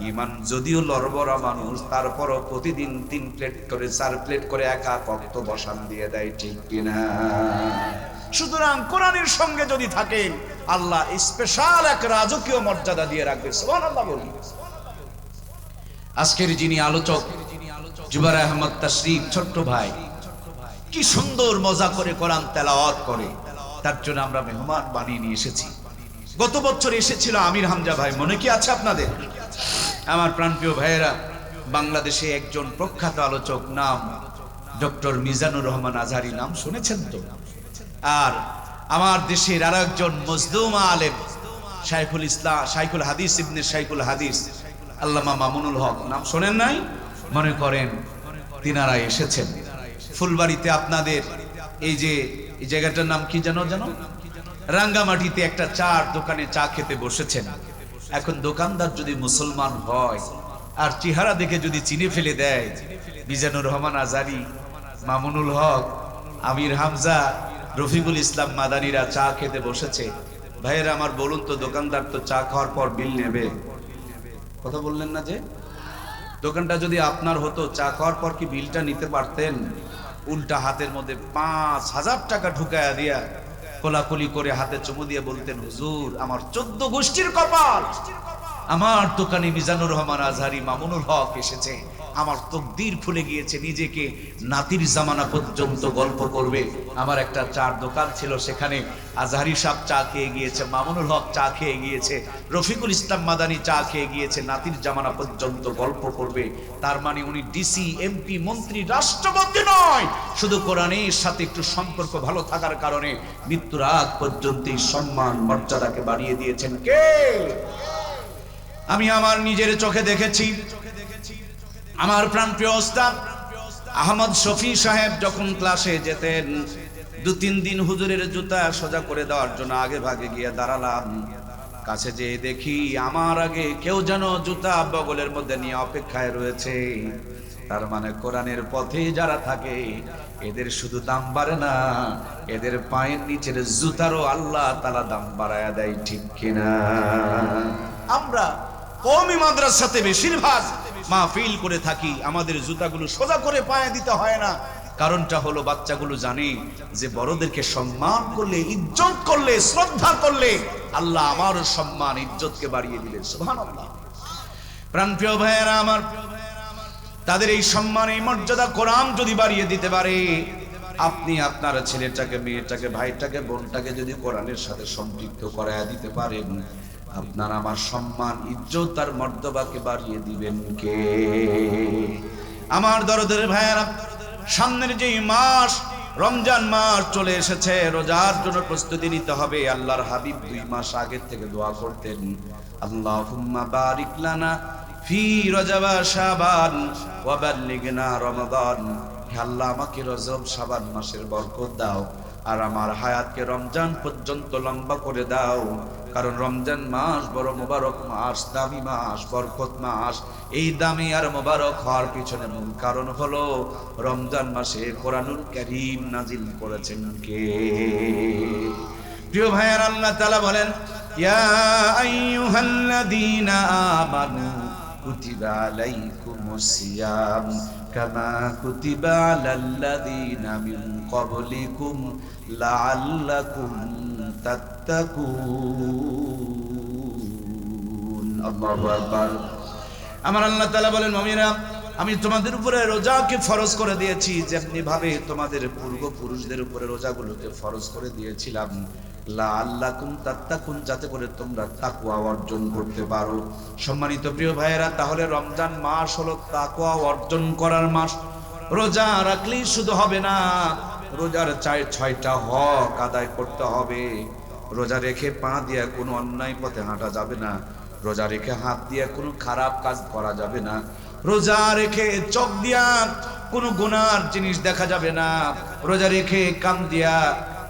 ইমান যদিও লড়বড়া মানুষ, তারপরও প্রতিদিন 3 প্লেট করে 4 প্লেট করে একা কক্ত বসান দিয়ে দেয়, ঠিক কিনা? সুতরাং কোরআনের সঙ্গে যদি থাকেন, আল্লাহ স্পেশাল এক রাজকীয় মর্যাদা দিয়ে রাখবে। সুবহানাল্লাহ বলি। আজকের যিনি আলোচক জুবার আহমদ তাশরিফ, ছোট্ট ভাই, কি সুন্দর মজা করে কোরআন তেলাওয়াত করে, তার জন্য আমরা মেহমান বানিয়ে নিয়ে এসেছি। গত বছর এসেছিল আমির হামজা ভাই, মনে কি আছে আপনাদের? আমার প্রাণপ্রিয় ভাইয়েরা, বাংলাদেশে একজন প্রখ্যাত আলোচক, নাম ডক্টর মিজানুর রহমান আজহারি, নাম শুনেছেন তো? আর আমার দেশের আর একজন মজলুম আলেম, শাইখুল ইসলাম, শাইখুল হাদিস ইবনে শাইখুল হাদিস আল্লামা মামুনুল হক, নাম শোনেন নাই? মনে করেন তিনারা এসেছেন ফুলবাড়িতে। আপনাদের এই যে এই জায়গাটার নাম কি জানো? রাঙ্গামাটিতে একটা চার দোকানে চা খেতে বসেছেন। এখন দোকানদার যদি মুসলমান হয় আর চেহারা দেখে যদি চিনে ফেলে দেয়, মিজানুর রহমান আজহারি, মামুনুল হক, আমির হামজা, রফিকুল ইসলাম মাদানিরা চা খেতে বসেছে, ভাইয়েরা আমার বলুন তো, দোকানদার তো চা খাওয়ার পর বিল নেবে? কথা বললেন না যে? দোকানটা যদি আপনার হতো, চা খাওয়ার পর কি বিলটা নিতে পারতেন? উল্টা হাতের মধ্যে 5000 টাকা ঢুকায়া দিয়া কোলাকুলি করে হাতে চুমু দিয়ে বলতেন, হুজুর আমার 14 গোষ্ঠীর কপাল, আমার দোকানে মিজানুর রহমান আজহারি, মামুনুল হক এসেছে, আমার তকদির খুলে গিয়েছে, নিজেকে নাতির জামানা পর্যন্ত গল্প করবে। আমার একটা চার দোকান ছিল, সেখানে আজহারি সাহেব চা খেয়ে গিয়েছে, মামুনুল হক চা খেয়ে গিয়েছে, রফিকুল ইসলাম মাদানি চা খেয়ে গিয়েছে, নাতির জামানা পর্যন্ত গল্প করবে। তার মানে উনি ডিসি, এমপি, মন্ত্রী, রাষ্ট্রপতি নয়, শুধু কোরআনের সাথে একটু সম্পর্ক ভালো থাকার কারণে মৃত্যুর আগ পর্যন্ত সম্মান মর্যাদাকে বাড়িয়ে দিয়েছেন কে? আমি আমার নিজের চোখে দেখেছি। আমার প্রাণপ্রিয় ওস্তাদ আহমদ শফি সাহেব যখন ক্লাসে যেতেন, 2-3 দিন হুজুরের জুতা সোজা করে দেওয়ার জন্য আগে ভাগে গিয়ে দাঁড়ালাম। কাছে যেয়ে দেখি আমার আগে কেউ যেন জুতা বগলের মধ্যে নিয়ে অপেক্ষায় রয়েছে। তার মানে কোরআনের পথে যারা থাকে, এদের শুধু দাম বাড়ে না, এদের পায়ের নিচের জুতারও আল্লাহ তাআলা দাম বাড়ায়া দেয়, ঠিক কিনা? আমরা কওমি মাদ্রাসাতে বেশিরভাগ মাহফিল করে থাকি, আমাদের জুতাগুলো সোজা করে পায়ে দিতে হয় না। কারণটা হলো বাচ্চাগুলো জানে যে বড়দেরকে সম্মান করলে, ইজ্জত করলে, শ্রদ্ধা করলে আল্লাহ আমারও সম্মান ইজ্জতকে বাড়িয়ে দিলেন। সুবহানাল্লাহ। প্রাণপ্রিয় ভাইয়েরা আমার, তাদের এই সম্মান, এই মর্যাদা কোরআন যদি বাড়িয়ে দিতে পারে, আপনি আপনার ছেলেটাকে, মেয়েটাকে, ভাইটাকে, বোনটাকে যদি কোরআনের সাথে সম্পৃক্ত করায়া দিতে পারেন, আপনার আমার সম্মান, ইজ্জত আর মর্যাদাকে বাড়িয়ে দিবেন কে? আমার দরদের ভাইয়েরা, সামনের যে মাস রমজান মাস চলে এসেছে, রোজার জন্য প্রস্তুতি নিতে হবে। আল্লাহর হাবিব 2 মাস আগের থেকে দোয়া করতেন, আল্লাহুম্মা বারিক লানা ফি রজব শাবান ওয়া বাল্লিগনা রমাদান। হে আল্লাহ, আমাকে রজব শাবান মাসের বরকত দাও আর আমার হায়াতকে রমজান পর্যন্ত লম্বা করে দাও। কারণ রমজান মাস বড় মোবারক মাস, দামি মাস, বরকত মাস। এই দামি আর মোবারক হওয়ার পিছনে মূল কারণ হলো রমজান মাসে কোরআনুল কারীম নাজিল করেছেন কে? প্রিয় ভাইয়ার, আল্লাহ তাআলা বলেন, ইয়া আইয়ুহাল্লাযীনা আমানু কুতিবা আলাইকুমুস সিয়াম কামা কুতিবা আলাল্লাযীনা মিন ক্বাবলিকুম লাআল্লাকুম তাত্তাকুন। আল্লাহু আকবার। আমার আল্লাহ তাআলা বলেন, মুমিনরা, আমি তোমাদের উপরে রোজাকে ফরজ করে দিয়েছি যেমনি ভাবে তোমাদের পূর্বপুরুষদের উপরে রোজাগুলোকে ফরজ করে দিয়েছিলাম, লাআল্লাকুম তাত্তাকুন, যাতে করে তোমরা তাকওয়া অর্জন করতে পারো। সম্মানিত প্রিয় ভাইয়েরা, তাহলে রমজান মাস হলো তাকওয়া অর্জন করার মাস। রোজা রাখলেই শুধু হবে না, রোজার 6টা হক আদায় করতে হবে। রোজা রেখে পা দিয়ে কোনো অন্যায় পথে হাঁটা যাবে না। রোজা রেখে হাত দিয়ে কোনো খারাপ কাজ করা যাবে না। রোজা রেখে চোখ দিয়া কোনো গুনার জিনিস দেখা যাবে না। রোজা রেখে কান দিয়া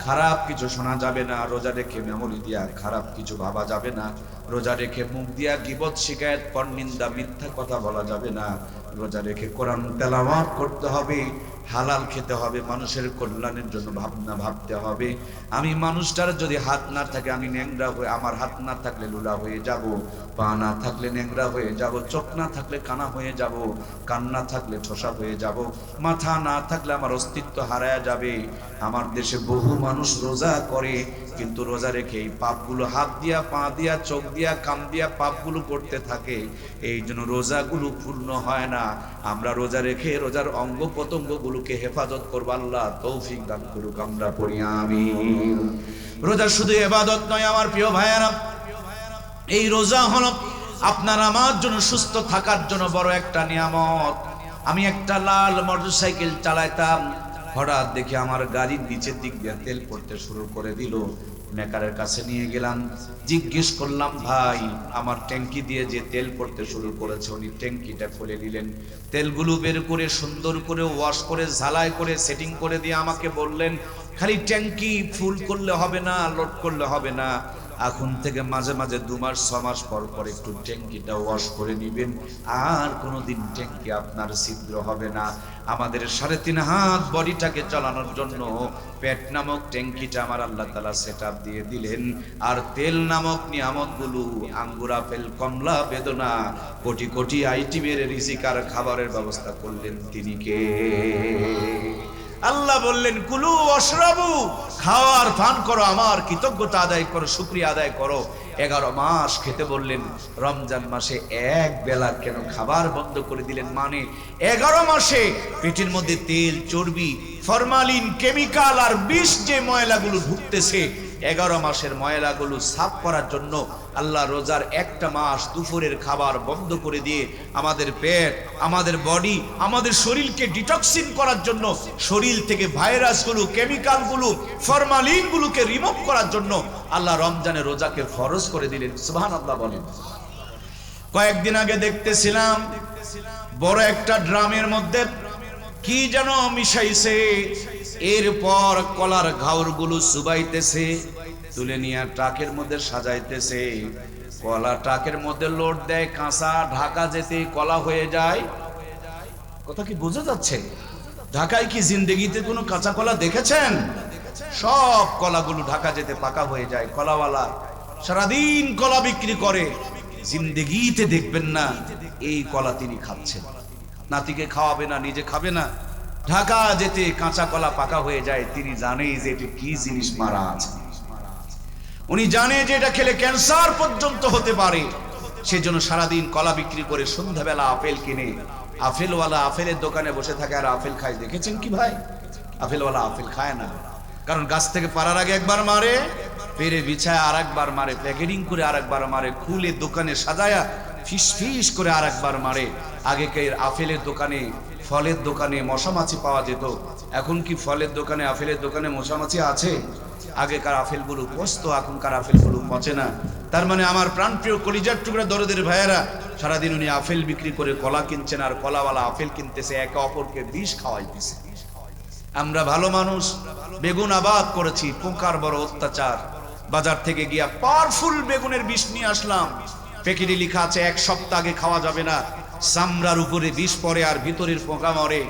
খারাপ কিছু শোনা যাবে না। রোজা রেখে মেমোরি দিয়া খারাপ কিছু ভাবা যাবে না। রোজা রেখে মুখ দিয়া গীবত, শিকায়েত, পরনিন্দা, মিথ্যা কথা বলা যাবে না। রোজা রেখে কোরআন তেলাওয়াত করতে হবে, হালাল খেতে হবে, মানুষের কল্যাণের জন্য ভাবনা ভাবতে হবে। আমি মানুষটার যদি হাত না থাকে, আমি ন্যাংরা হয়ে, আমার হাত না থাকলে লুলা হয়ে যাব, পা না থাকলে ন্যাংরা হয়ে যাব, চোখ না থাকলে কানা হয়ে যাব, কান না থাকলে ঠোসা হয়ে যাব, মাথা না থাকলে আমার অস্তিত্ব হারায়া যাবে। আমার দেশে বহু মানুষ রোজা করে, কিন্তু রোজা রেখে এই পাপগুলো হাত দিয়া, পা দিয়া, চোখ দিয়া, কান দিয়া পাপগুলো করতে থাকে। এই জন্য রোজাগুলো পূর্ণ হয় না। আমরা রোজা রেখে রোজার অঙ্গ প্রত্যঙ্গগুলোকে হেফাজত করব। আল্লাহ তৌফিক দান করুক, আমরা পড়ি আমিন। রোজা শুধু ইবাদত নয় আমার প্রিয় ভাইয়েরা, এই রোজা হলো আপনার আমার জন্য সুস্থ থাকার জন্য বড় একটা নিয়ামত। আমি একটা লাল মোটরসাইকেল চালাইতাম, হঠাৎ দেখি আমার গাড়ির নিচের দিক দিয়ে তেল পড়তে শুরু করে দিল। মেকারের কাছে নিয়ে গেলাম, জিজ্ঞেস করলাম, ভাই আমার ট্যাঙ্কি দিয়ে যে তেল পড়তে শুরু করেছে। উনি ট্যাঙ্কিটা খুলে নিলেন, তেলগুলো বের করে সুন্দর করে ওয়াশ করে ঝালাই করে সেটিং করে দিয়ে আমাকে বললেন, খালি ট্যাঙ্কি ফুল করলে হবে না, লোড করলে হবে না, এখন থেকে মাঝে মাঝে 2 মাস 6 মাস পর পর একটু ট্যাঙ্কিটা ওয়াশ করে নেবেন, আর কোনোদিন ট্যাঙ্কি আপনার ছিদ্র হবে না। আমাদের 3.5 হাত বডিটাকে চালানোর জন্য পেট নামক ট্যাঙ্কিটা আমার আল্লাহ তাআলা সেটআপ দিয়ে দিলেন। আর তেল নামক নিয়ামতগুলো, আঙ্গুর, আপেল, কমলা, বেদনা, কোটি কোটি আইটেমের রিজিকার খাবারের ব্যবস্থা করলেন তিনি কে? আল্লাহ বললেন, কুলু ওয়াশরাবু, খাও আর পান করো, আমার কৃতজ্ঞতা আদায় করো, শুকরিয়া আদায় করো। 11 মাস খেতে বললেন, রমজান মাসে এক বেলা কেন খাবার বন্ধ করে দিলেন? মানে 11 মাসে পেটের মধ্যে তেল, চর্বি, ফরমালিন, কেমিক্যাল আর বিষ যে ময়লাগুলো ঢুকতেছে, 11 মাসের ময়লাগুলো সাফ করার জন্য আল্লাহ রোজার একটা মাস দুপুরের খাবার বন্ধ করে দিয়ে আমাদের পেট, আমাদের বডি, আমাদের শরীরকে ডিটক্সিন করার জন্য, শরীর থেকে ভাইরাসগুলো, কেমিক্যালগুলো, ফরমালিনগুলোকে রিমুভ করার জন্য আল্লাহ রমজানে রোজাকে ফরজ করে দিলেন। সুবহানাল্লাহ বলেন। কয়েকদিন আগে দেখতেছিলাম বড় একটা ড্রামের মধ্যে কি যেন মিশাইছে, এরপর কলার ঘাউরগুলো চুবাইতেছে, তুলে নিয়ে ট্রাকের মধ্যে সাজাইতেছে। কলা ট্রাকের মধ্যে লোড দেয়, কাঁচা ঢাকা যেতে কলা হয়ে যায়। কথা কি বোঝা যাচ্ছে? ঢাকায় কি জিন্দেগিতে কোনো কাঁচা কলা দেখেছেন? সব কলাগুলো ঢাকা যেতে পাকা হয়ে যায়। কলাওয়ালা সারাদিন কলা বিক্রি করে, জিন্দেগিতে দেখবেন না এই কলা তিনি খাচ্ছেন। নাতিকে খাওয়াবে না, নিজে খাবে না, ঢাকা যেতে কাঁচা কলা পাকা হয়ে যায়। তিনি জানেন যে এটা কি জিনিস মারা আছে, উনি জানে যে এটা খেলে ক্যান্সার পর্যন্ত হতে পারে। সেজন্য সারাদিন কলা বিক্রি করে সন্ধ্যাবেলা আপেল কিনে, আপেলওয়ালা আপেলের দোকানে বসে থাকে আর আপেল খায়। দেখেছেন কি ভাই? আপেলওয়ালা আপেল খায় না, কারণ গাছ থেকে পারার আগে একবার মারে, পেরে বিছায় আর একবার মারে, প্যাকেটিং করে আর একবার মারে, খুলে দোকানে সাজায়া ফিস ফিস করে আর একবার মারে। আগেকার আপেলের দোকানে, ফলের দোকানে মশামাছি পাওয়া যেত, এখন কি ফলের দোকানে, আপেলের দোকানে মশামাছি আছে? আগেকার আপেলগুলো পচতো, এখনকার আপেলগুলো পচে না। তার মানে আমার প্রাণপ্রিয় কলিজার টুকরা দরদের ভাইয়েরা, সারাদিন উনি আপেল বিক্রি করে কলা কিনছেন, আর কলাওয়ালা আপেল কিনতেছে, একে অপরকে বিষ খাওয়াইতেছে। আমরা ভালো মানুষ, বেগুন আবাদ করেছি, পোকার বড় অত্যাচার। বাজার থেকে গিয়া পাওয়ারফুল বেগুনের বিষ নিয়ে আসলাম, প্যাকেটে লেখা আছে 1 সপ্তাহ আগে খাওয়া যাবে না, চামড়ার উপরে বিষ পড়ে আর ভিতরের পোকা মরে।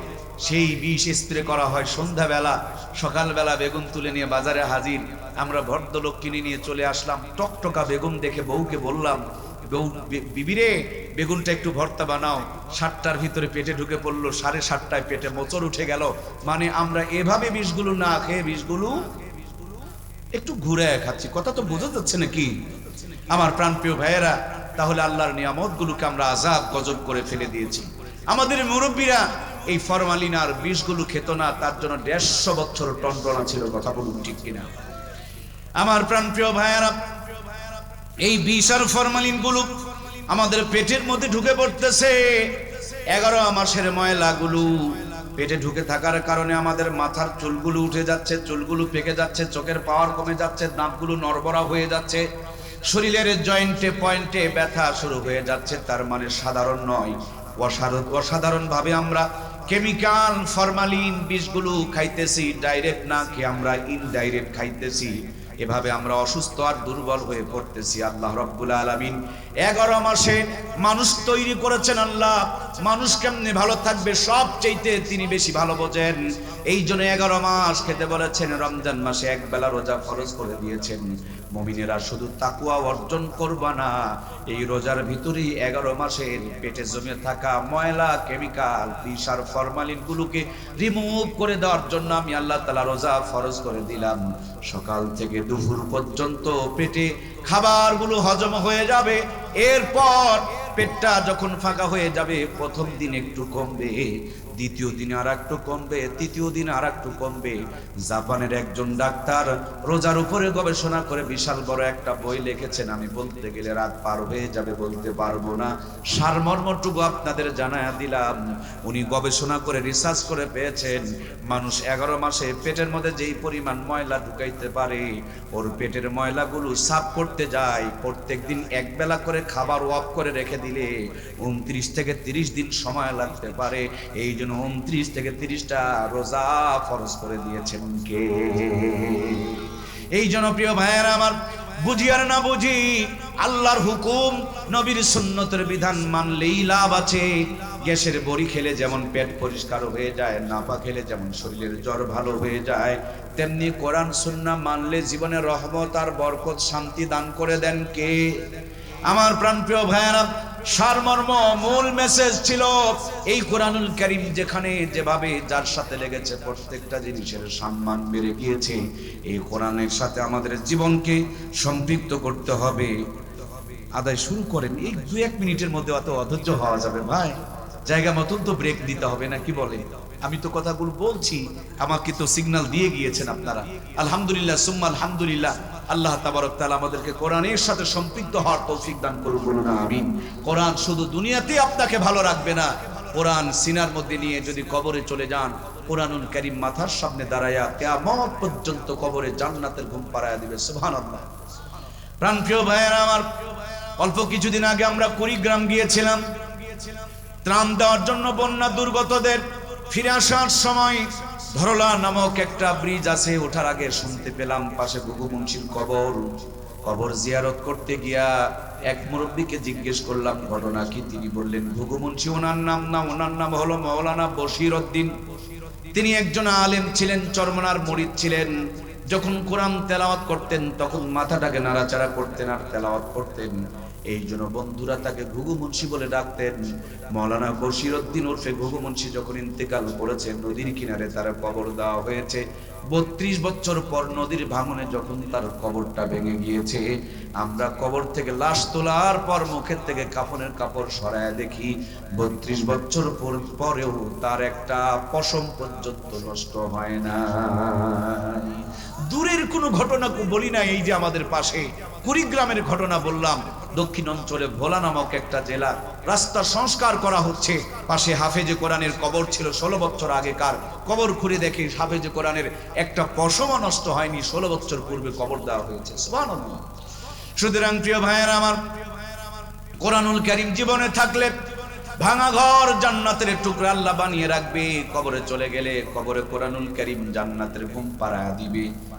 সেই বিষ স্প্রে করা হয় সন্ধ্যাবেলা, সকালবেলা বেগুন তুলে নিয়ে বাজারে হাজির। আমরা ভদ্রলোক কিনে নিয়ে চলে আসলাম, টকটকা বেগুন দেখে বউকে বললাম, বউ বিবিরে বেগুনটা একটু ভর্তা বানাও। 7টার ভিতরে পেটে ঢুকে পড়লো, 7:30টায় পেটে মোচড় উঠে গেল। মানে আমরা এভাবে বিষগুলো না খেয়ে বিষগুলো একটু ঘুরে খাচ্ছি। কথা তো বোঝা যাচ্ছে নাকি আমার প্রাণপ্রিয় ভাইয়েরা? তাহলে আল্লাহর নিয়ামতগুলোকে আমরা আযাব গজব করে ফেলে দিয়েছি। আমাদের মুরব্বীরা এই ফরমালিন আর বিষগুলো খেত না, তার জন্য 150 বছর টনটনা ছিল। কথা বলুন ঠিক কিনা আমার প্রাণপ্রিয় ভাইয়েরা? এই বিষ আর ফরমালিন গুলো আমাদের পেটের মধ্যে ঢুকে পড়তেছে। 11 মাসের ময়লাগুলো পেটে ঢুকে থাকার কারণে আমাদের মাথার চুলগুলো উঠে যাচ্ছে, চুলগুলো পেকে যাচ্ছে, চোখের পাওয়ার কমে যাচ্ছে, দাঁতগুলো নড়বড়া হয়ে যাচ্ছে, শরীরের জয়েন্টে পয়েন্টে ব্যথা শুরু হয়ে যাচ্ছে। তার মানে সাধারণ নয়, অসাধারণ ভাবে আমরা কেমিক্যাল ফরমালিন বিষগুলো খাইতেছি। ডাইরেক্ট না খেয়ে আমরা ইনডাইরেক্ট খাইতেছি। এভাবে আমরা অসুস্থ আর দুর্বল হয়ে পড়তেছি। আল্লাহ রাব্বুল আলামিন 11 মাসে মানুষ তৈরি করেছেন। আল্লাহ মানুষ কেমনে ভালো থাকবে সবচাইতে তিনি বেশি ভালো বোঝেন। এই জন্য 11 মাস খেতে বলেছেন। রমজান মাসে 1 বেলা রোজা ফরজ করে দিয়েছেন। মুমিনেরা শুধু তাকওয়া অর্জন করবা না, এই রোজার ভিতরেই 11 মাসের পেটে জমে থাকা ময়লা, কেমিক্যাল, বিষ আর ফরমালিন গুলোকে রিমুভ করে দেওয়ার জন্য আমি আল্লাহ তাআলা রোজা ফরজ করে দিলাম। সকাল থেকে দুপুর পর্যন্ত পেটে খাবারগুলো হজম হয়ে যাবে। এরপর পেটটা যখন ফাঁকা হয়ে যাবে, প্রথম দিন একটু কমবে, দ্বিতীয় দিনে আর একটু কমবে, তৃতীয় দিন আর একটু কমবে। জাপানের একজন ডাক্তার রোজার উপরে গবেষণা করে বিশাল বড় একটা বই লিখেছেন। আমি বলতে গেলে রাত পার হয়ে যাবে, বলতে পারবো না। সারমর্মটুকু আপনাদের জানায়া দিলাম। উনি গবেষণা করে রিসার্চ করে পেয়েছেন, মানুষ 11 মাসে পেটের মধ্যে যেই পরিমাণ ময়লা ঢুকাইতে পারে, ওর পেটের ময়লাগুলো সাফ করতে যায় প্রত্যেকদিন 1 বেলা করে খাবার অফ করে রেখে দিলে 29 থেকে 30 দিন সময় লাগতে পারে। এই জন্য 29 থেকে 30টা রোজা ফরজ করে দিয়েছেন কে? এই জন্য প্রিয় ভাইয়েরা আমার, বুঝি আর না বুঝি আল্লাহর হুকুম, নবীর সুন্নতের বিধান মানলেই লাভ আছে। গ্যাসের বড়ি খেলে যেমন পেট পরিষ্কার হয়ে যায়, নাপা খেলে যেমন শরীরের জ্বর ভালো হয়ে যায়, তেমনি কোরআন সুন্নাহ মানলে জীবনে রহমত আর বরকত, শান্তি দান করে দেন কে? আমার প্রাণপ্রিয় ভাইয়েরা, সারমর্ম মূল মেসেজ ছিল এই কোরআনুল কারীম যেখানে যেভাবে যার সাথে লেগেছে প্রত্যেকটা জিনিসের সম্মান বেড়ে গিয়েছে। এই কোরআনের সাথে আমাদের জীবনকে সম্পৃক্ত করতে হবে। আদায় শুরু করেন, এই 2-1 মিনিটের মধ্যে অত অধৈর্য হওয়া যাবে ভাই? জায়গা মতন তো ব্রেক দিতে হবে না, কি বলেন? আমি তো কথাগুলো বলছি, আমাকে তো সিগন্যাল দিয়ে গিয়েছেন আপনারা। আলহামদুলিল্লাহ সুম্মা আলহামদুলিল্লাহ। আল্লাহ তাবারক তাআলা আমাদেরকে কোরআনের সাথে সম্পৃক্ত হওয়ার তৌফিক দান করুন, বলুন আমিন। কোরআন শুধু দুনিয়াতে আপনাকে ভালো রাখবে না, কোরআন সিনার মধ্যে নিয়ে যদি কবরে চলে যান, কোরআনুল কারীম মাথার সামনে দাঁড়ায়া কিয়ামত পর্যন্ত কবরে জান্নাতের ঘুম পাড়ায়া দিবে। সুবহানাল্লাহ। প্রাণপ্রিয় ভাইয়েরা আমার, অল্প কিছুদিন আগে আমরা কুড়িগ্রাম গিয়েছিলাম ত্রাণ দেওয়ার জন্য বন্যা দুর্গতদের। ফিরে আসার সময় ধরলা নামক একটা ব্রিজ আছে, ওঠার আগে শুনতে পেলাম পাশে ঘুঘু মুন্সির কবর জিয়ারত করতে গিয়া এক মুরব্বীকে জিজ্ঞেস করলাম ঘটনা কি। তিনি বললেন ঘুঘু মুন্সি ওনার নাম না, ওনার নাম হলো মাওলানা বশির উদ্দিন। তিনি একজন আলেম ছিলেন, চরমনার মুরিদ ছিলেন। যখন কোরআন তেলাওয়াত করতেন তখন মাথাটাকে নাড়াচাড়া করতেন আর তেলাওয়াত করতেন। এই জন্য বন্ধুরা তাকে ঘুঘু মুন্সি বলে ডাকতেন। মৌলানা বশিরউদ্দিন ওরফে ঘুঘু মুন্সি যখন ইন্তেকাল করেছে, নদীর কিনারে তার কবর দেওয়া হয়েছে। 32 বছর পর নদীর ভাঙনে যখন তার কবরটা ভেঙে গিয়েছে, আমরা কবর থেকে লাশ তোলার পর মুখের থেকে কাফনের কাপড় সরায় দেখি 32 বছর পরেও তার একটা পশম পর্যন্ত নষ্ট হয় না। দূরের কোনো ঘটনা বলি না, এই যে আমাদের পাশে কুড়িগ্রামের ঘটনা বললাম। দক্ষিণ অঞ্চলে ভোলা নামক একটা জেলা, রাস্তা সংস্কার করা হচ্ছে, পাশে হাফেজে কোরআনের কবর ছিল 16 বছর আগেকার। কবর খুঁড়ে দেখি হাফেজে কোরআনের একটা পশমও নষ্ট হয়নি, 16 বছর পূর্বে কবর দেওয়া হয়েছে। সুবহানাল্লাহ। সুতরাং প্রিয় ভাইয়েরা আমার, কোরআনুল কারীম জীবনে থাকলে ভাঙা ঘর জান্নাতের টুকরা আল্লাহ বানিয়ে রাখবে। কবরে চলে গেলে কবরে কোরআনুল কারীম জান্নাতের ঘুম পাড়ায় দিবে।